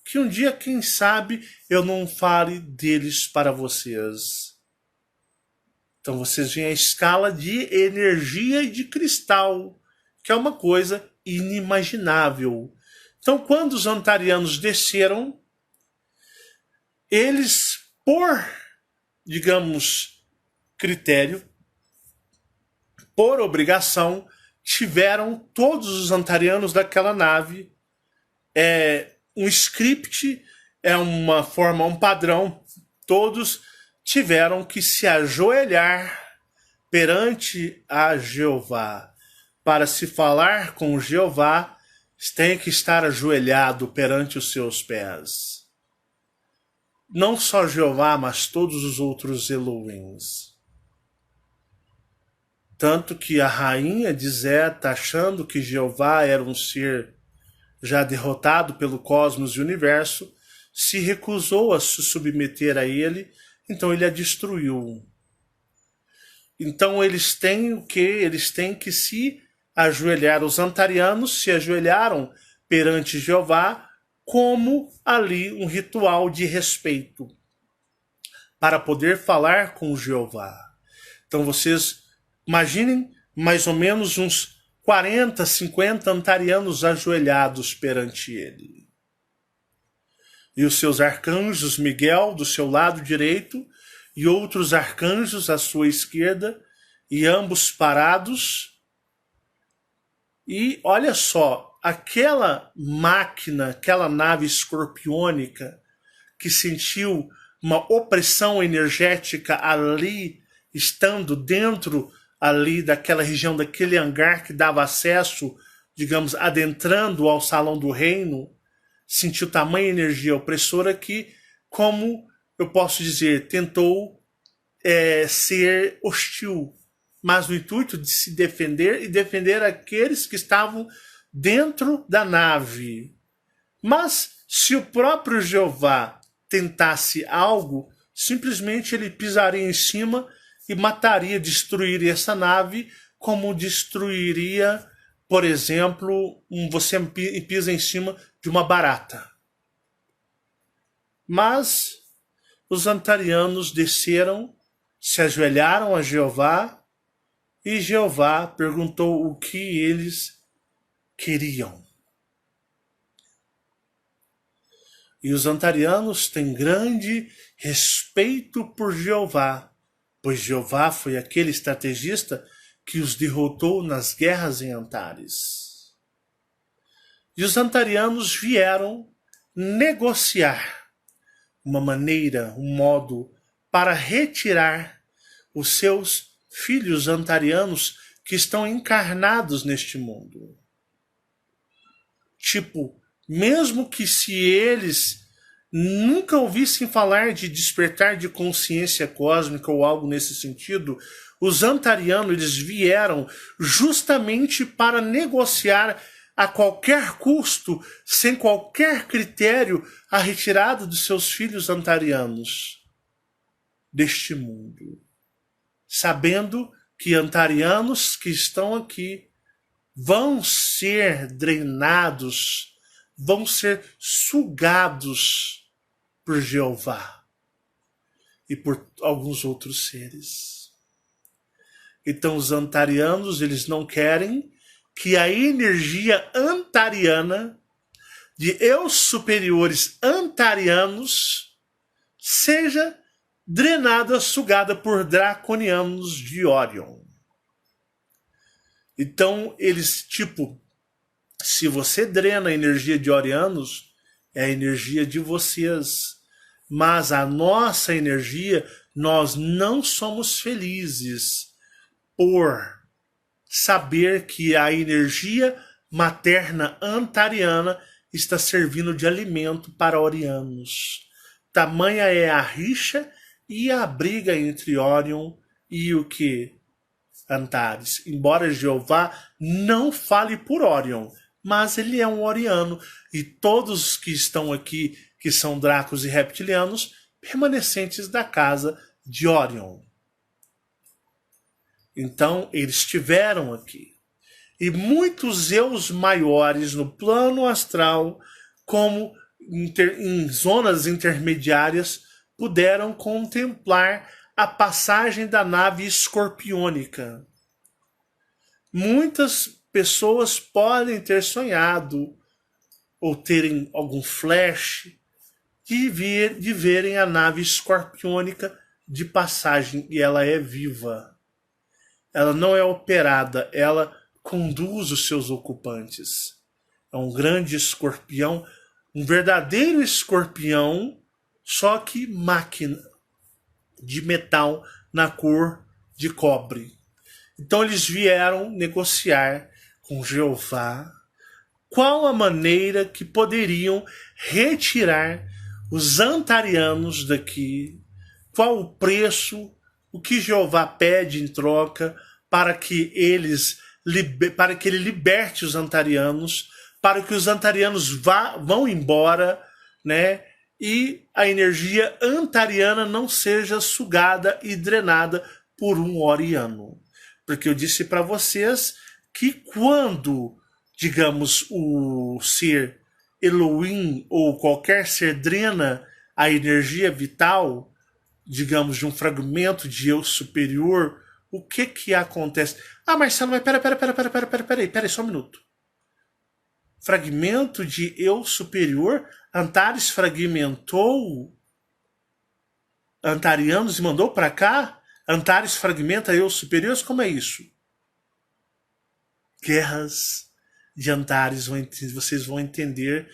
Que um dia, quem sabe, eu não fale deles para vocês. Então vocês veem a escala de energia e de cristal, que é uma coisa inimaginável. Então, quando os antarianos desceram, eles, por, digamos, critério, por obrigação, tiveram todos os antarianos daquela nave um script, uma forma, um padrão, todos tiveram que se ajoelhar perante a Jeová. Para se falar com Jeová, tem que estar ajoelhado perante os seus pés. Não só Jeová, mas todos os outros Elohims. Tanto que a rainha de Zeta, achando que Jeová era um ser já derrotado pelo cosmos e universo, se recusou a se submeter a ele, então ele a destruiu. Então eles têm o quê? Eles têm que se ajoelhar. Os antarianos se ajoelharam perante Jeová como ali um ritual de respeito para poder falar com Jeová. Então vocês imaginem mais ou menos uns 40, 50 antarianos ajoelhados perante ele. E os seus arcanjos, Miguel do seu lado direito e outros arcanjos à sua esquerda, e ambos parados. E olha só, aquela máquina, aquela nave escorpiônica que sentiu uma opressão energética ali, estando dentro ali daquela região, daquele hangar que dava acesso, digamos, adentrando ao Salão do Reino, sentiu tamanha energia opressora que, como eu posso dizer, tentou ser hostil, mas no intuito de se defender e defender aqueles que estavam dentro da nave. Mas se o próprio Jeová tentasse algo, simplesmente ele pisaria em cima e mataria, destruiria essa nave, como destruiria, por exemplo, você pisa em cima de uma barata. Mas os antarianos desceram, se ajoelharam a Jeová, e Jeová perguntou o que eles queriam. E os antarianos têm grande respeito por Jeová, pois Jeová foi aquele estrategista que os derrotou nas guerras em Antares. E os antarianos vieram negociar uma maneira, um modo para retirar os seus filhos antarianos que estão encarnados neste mundo. Tipo, mesmo que se eles nunca ouvissem falar de despertar de consciência cósmica ou algo nesse sentido, os Antarianos eles vieram justamente para negociar a qualquer custo, sem qualquer critério, a retirada dos seus filhos antarianos deste mundo. Sabendo que antarianos que estão aqui vão ser drenados, vão ser sugados por Jeová e por alguns outros seres. Então os antarianos, eles não querem que a energia antariana de eus superiores antarianos seja drenada, sugada por draconianos de Orion. Então eles, tipo, se você drena a energia de Orianos, é a energia de vocês. Mas a nossa energia, nós não somos felizes por saber que a energia materna antariana está servindo de alimento para Orianos. Tamanha é a rixa e a briga entre Orion e o que? Antares. Embora Jeová não fale por Orion, mas ele é um Oriano, e todos que estão aqui, que são Dracos e Reptilianos, permanecentes da casa de Orion. Então, eles estiveram aqui. E muitos eus maiores no plano astral, como em zonas intermediárias, puderam contemplar a passagem da nave escorpiônica. Muitas pessoas podem ter sonhado ou terem algum flash de verem a nave escorpiônica de passagem, e ela é viva. Ela não é operada, ela conduz os seus ocupantes. É um grande escorpião, um verdadeiro escorpião, só que máquina de metal na cor de cobre. Então eles vieram negociar com Jeová qual a maneira que poderiam retirar os antarianos daqui, qual o preço, o que Jeová pede em troca para que ele liberte os antarianos, para que os antarianos vão embora, né? E a energia antariana não seja sugada e drenada por um oriano. Porque eu disse para vocês que quando, digamos, o ser Elohim ou qualquer ser drena a energia vital, digamos, de um fragmento de eu superior, o que acontece? Ah, Marcelo, mas peraí, só um minuto. Fragmento de eu superior, Antares fragmentou antarianos e mandou para cá? Antares fragmenta eu superiores? Como é isso? Guerras de Antares, vocês vão entender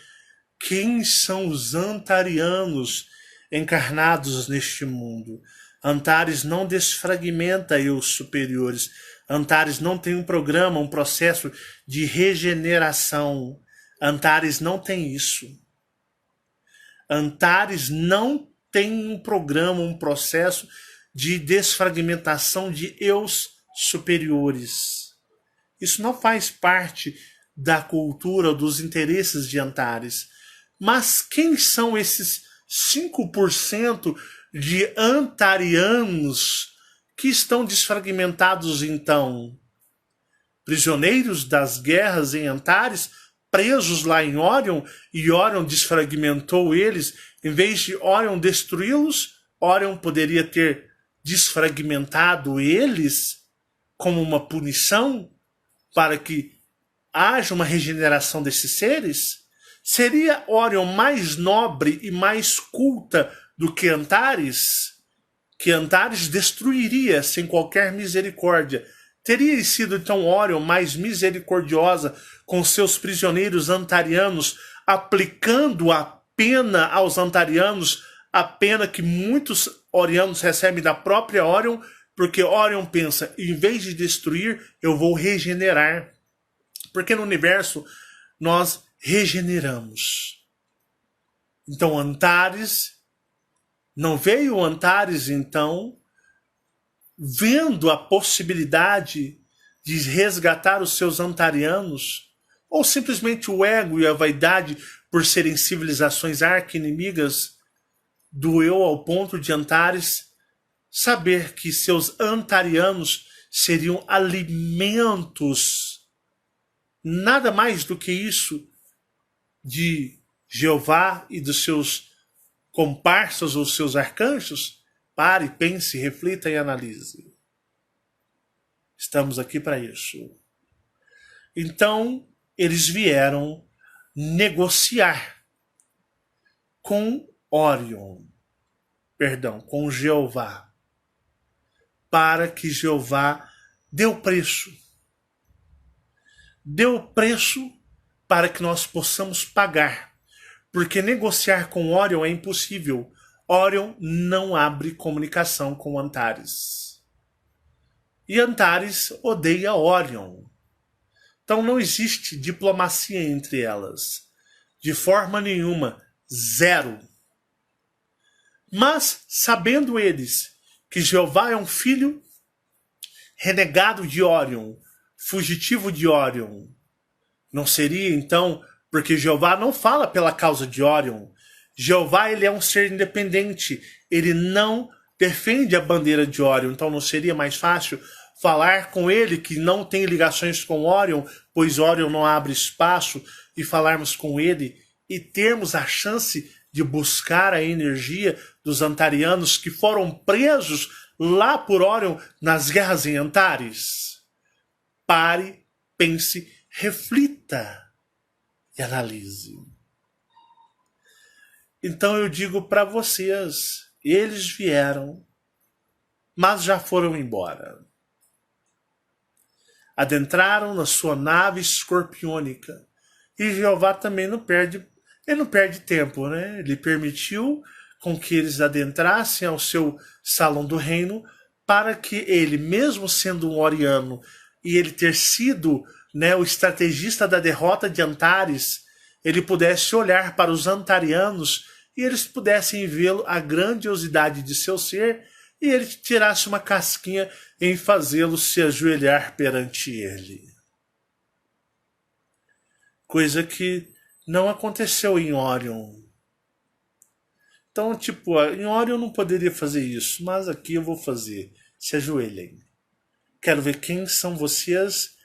quem são os antarianos encarnados neste mundo. Antares não desfragmenta eu superiores. Antares não tem um programa, um processo de regeneração. Antares não tem isso. Antares não tem um programa, um processo de desfragmentação de eus superiores. Isso não faz parte da cultura, dos interesses de Antares. Mas quem são esses 5% de antarianos que estão desfragmentados então? Prisioneiros das guerras em Antares, presos lá em Orion, e Orion desfragmentou eles. Em vez de Orion destruí-los, Orion poderia ter desfragmentado eles como uma punição para que haja uma regeneração desses seres? Seria Orion mais nobre e mais culta do que Antares? Que Antares destruiria sem qualquer misericórdia. Teria sido então Orion mais misericordiosa com seus prisioneiros antarianos, aplicando a pena aos antarianos, a pena que muitos orianos recebem da própria Orion, Porque Orion pensa, em vez de destruir, eu vou regenerar. Porque no universo nós regeneramos. Então Antares, não veio Antares então, vendo a possibilidade de resgatar os seus antarianos, ou simplesmente o ego e a vaidade por serem civilizações arqui-inimigas, doeu ao ponto de Antares saber que seus antarianos seriam alimentos, nada mais do que isso, de Jeová e dos seus comparsas ou seus arcanjos. Pare, pense, reflita e analise. Estamos aqui para isso. Então, eles vieram negociar com Orion, com Jeová, para que Jeová deu preço. Deu preço para que nós possamos pagar. Porque negociar com Orion é impossível. Orion não abre comunicação com Antares. E Antares odeia Orion. Então não existe diplomacia entre elas. De forma nenhuma. Zero. Mas, sabendo eles que Jeová é um filho renegado de Orion, fugitivo de Orion, não seria então, porque Jeová não fala pela causa de Orion. Jeová, ele é um ser independente, ele não defende a bandeira de Orion, então não seria mais fácil falar com ele que não tem ligações com Orion, pois Orion não abre espaço, e falarmos com ele e termos a chance de buscar a energia dos antarianos que foram presos lá por Orion nas guerras em Antares? Pare, pense, reflita e analise. Então eu digo para vocês, eles vieram, mas já foram embora. Adentraram na sua nave escorpiônica. E Jeová também não perde tempo, né? Ele permitiu com que eles adentrassem ao seu salão do reino para que ele, mesmo sendo um oriano, e ele ter sido, né, o estrategista da derrota de Antares, ele pudesse olhar para os antarianos e eles pudessem vê-lo a grandiosidade de seu ser, e ele tirasse uma casquinha em fazê-lo se ajoelhar perante ele. Coisa que não aconteceu em Orion. Então, em Orion eu não poderia fazer isso, mas aqui eu vou fazer. Se ajoelhem. Quero ver quem são vocês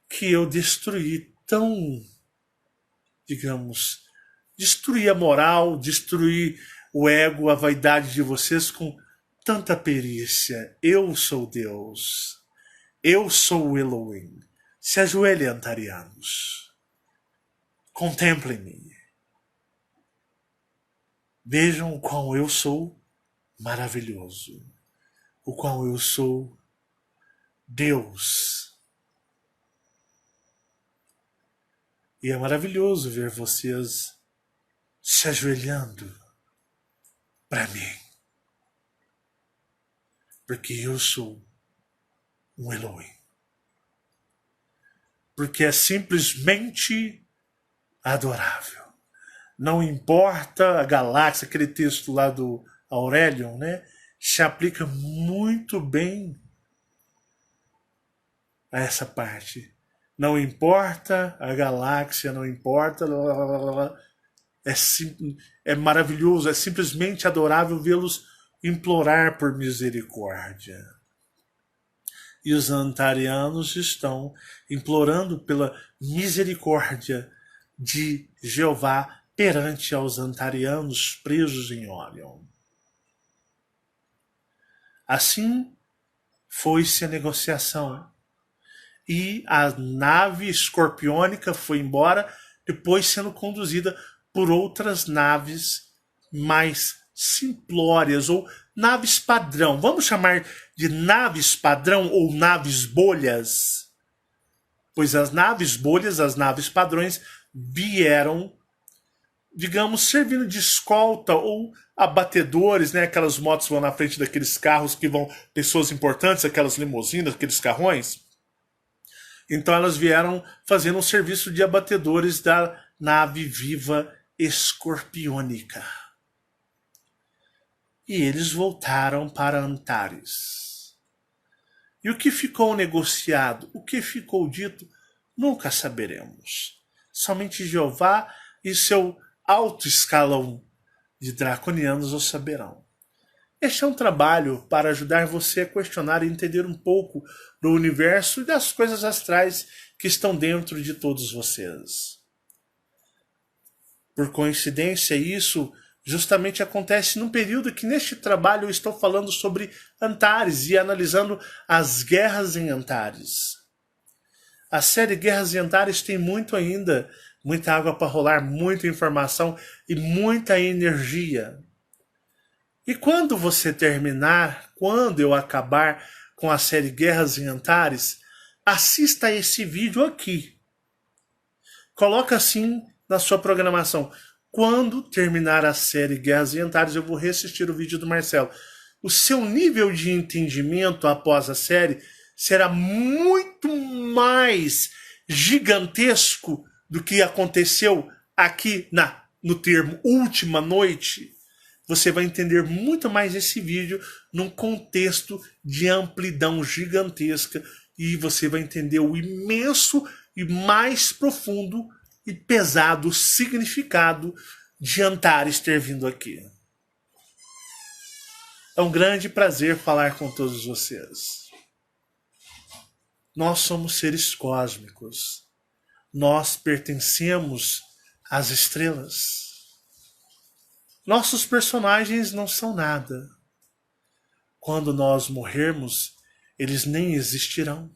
que eu destruí tão, digamos, destruí a moral, destruí o ego, a vaidade de vocês com tanta perícia. Eu sou Deus. Eu sou o Elohim. Se ajoelhem, antarianos. Contemplem-me. Vejam o qual eu sou maravilhoso. O qual eu sou Deus. E é maravilhoso ver vocês se ajoelhando para mim. Porque eu sou um Elohim. Porque é simplesmente adorável. Não importa a galáxia, aquele texto lá do Aurelion, né? Se aplica muito bem a essa parte. Não importa a galáxia, não importa. É maravilhoso, é simplesmente adorável vê-los implorar por misericórdia. E os antarianos estão implorando pela misericórdia de Jeová perante aos antarianos presos em Orion. Assim foi-se a negociação. E a nave escorpiônica foi embora, depois sendo conduzida por outras naves mais simplórias, ou naves padrão. Vamos chamar de naves padrão ou naves bolhas? Pois as naves bolhas, as naves padrões, vieram digamos, servindo de escolta ou abatedores, né? Aquelas motos vão na frente daqueles carros que vão pessoas importantes, aquelas limusinas, aqueles carrões. Então elas vieram fazendo um serviço de abatedores da nave viva escorpiônica. E eles voltaram para Antares. E o que ficou negociado, o que ficou dito, nunca saberemos. Somente Jeová e seu alto escalão de draconianos o saberão. Este é um trabalho para ajudar você a questionar e entender um pouco do universo e das coisas astrais que estão dentro de todos vocês. Por coincidência, isso justamente acontece num período que neste trabalho eu estou falando sobre Antares e analisando as guerras em Antares. A série Guerras em Antares tem muito ainda, muita água para rolar, muita informação e muita energia. E quando você terminar, quando eu acabar com a série Guerras em Antares, assista a esse vídeo aqui. Coloca assim na sua programação. Quando terminar a série Guerras em Antares, eu vou reassistir o vídeo do Marcelo. O seu nível de entendimento após a série será muito mais gigantesco do que aconteceu aqui no termo Última Noite. Você vai entender muito mais esse vídeo num contexto de amplidão gigantesca e você vai entender o imenso e mais profundo e pesado significado de Antares ter vindo aqui. É um grande prazer falar com todos vocês. Nós somos seres cósmicos. Nós pertencemos às estrelas. Nossos personagens não são nada. Quando nós morrermos, eles nem existirão.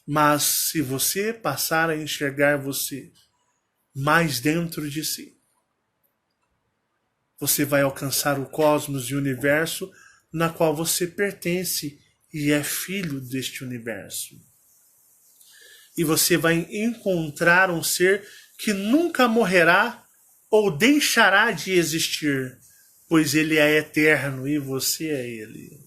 Mas se você passar a enxergar você mais dentro de si, você vai alcançar o cosmos e o universo na qual você pertence e é filho deste universo. E você vai encontrar um ser que nunca morrerá ou deixará de existir, pois ele é eterno e você é ele.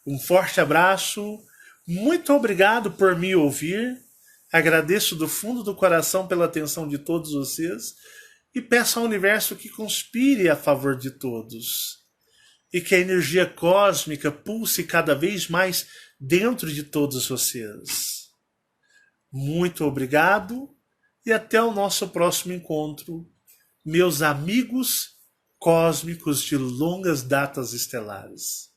Um forte abraço, muito obrigado por me ouvir, agradeço do fundo do coração pela atenção de todos vocês e peço ao universo que conspire a favor de todos e que a energia cósmica pulse cada vez mais dentro de todos vocês. Muito obrigado e até o nosso próximo encontro, meus amigos cósmicos de longas datas estelares.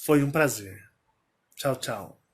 Foi um prazer. Tchau, tchau.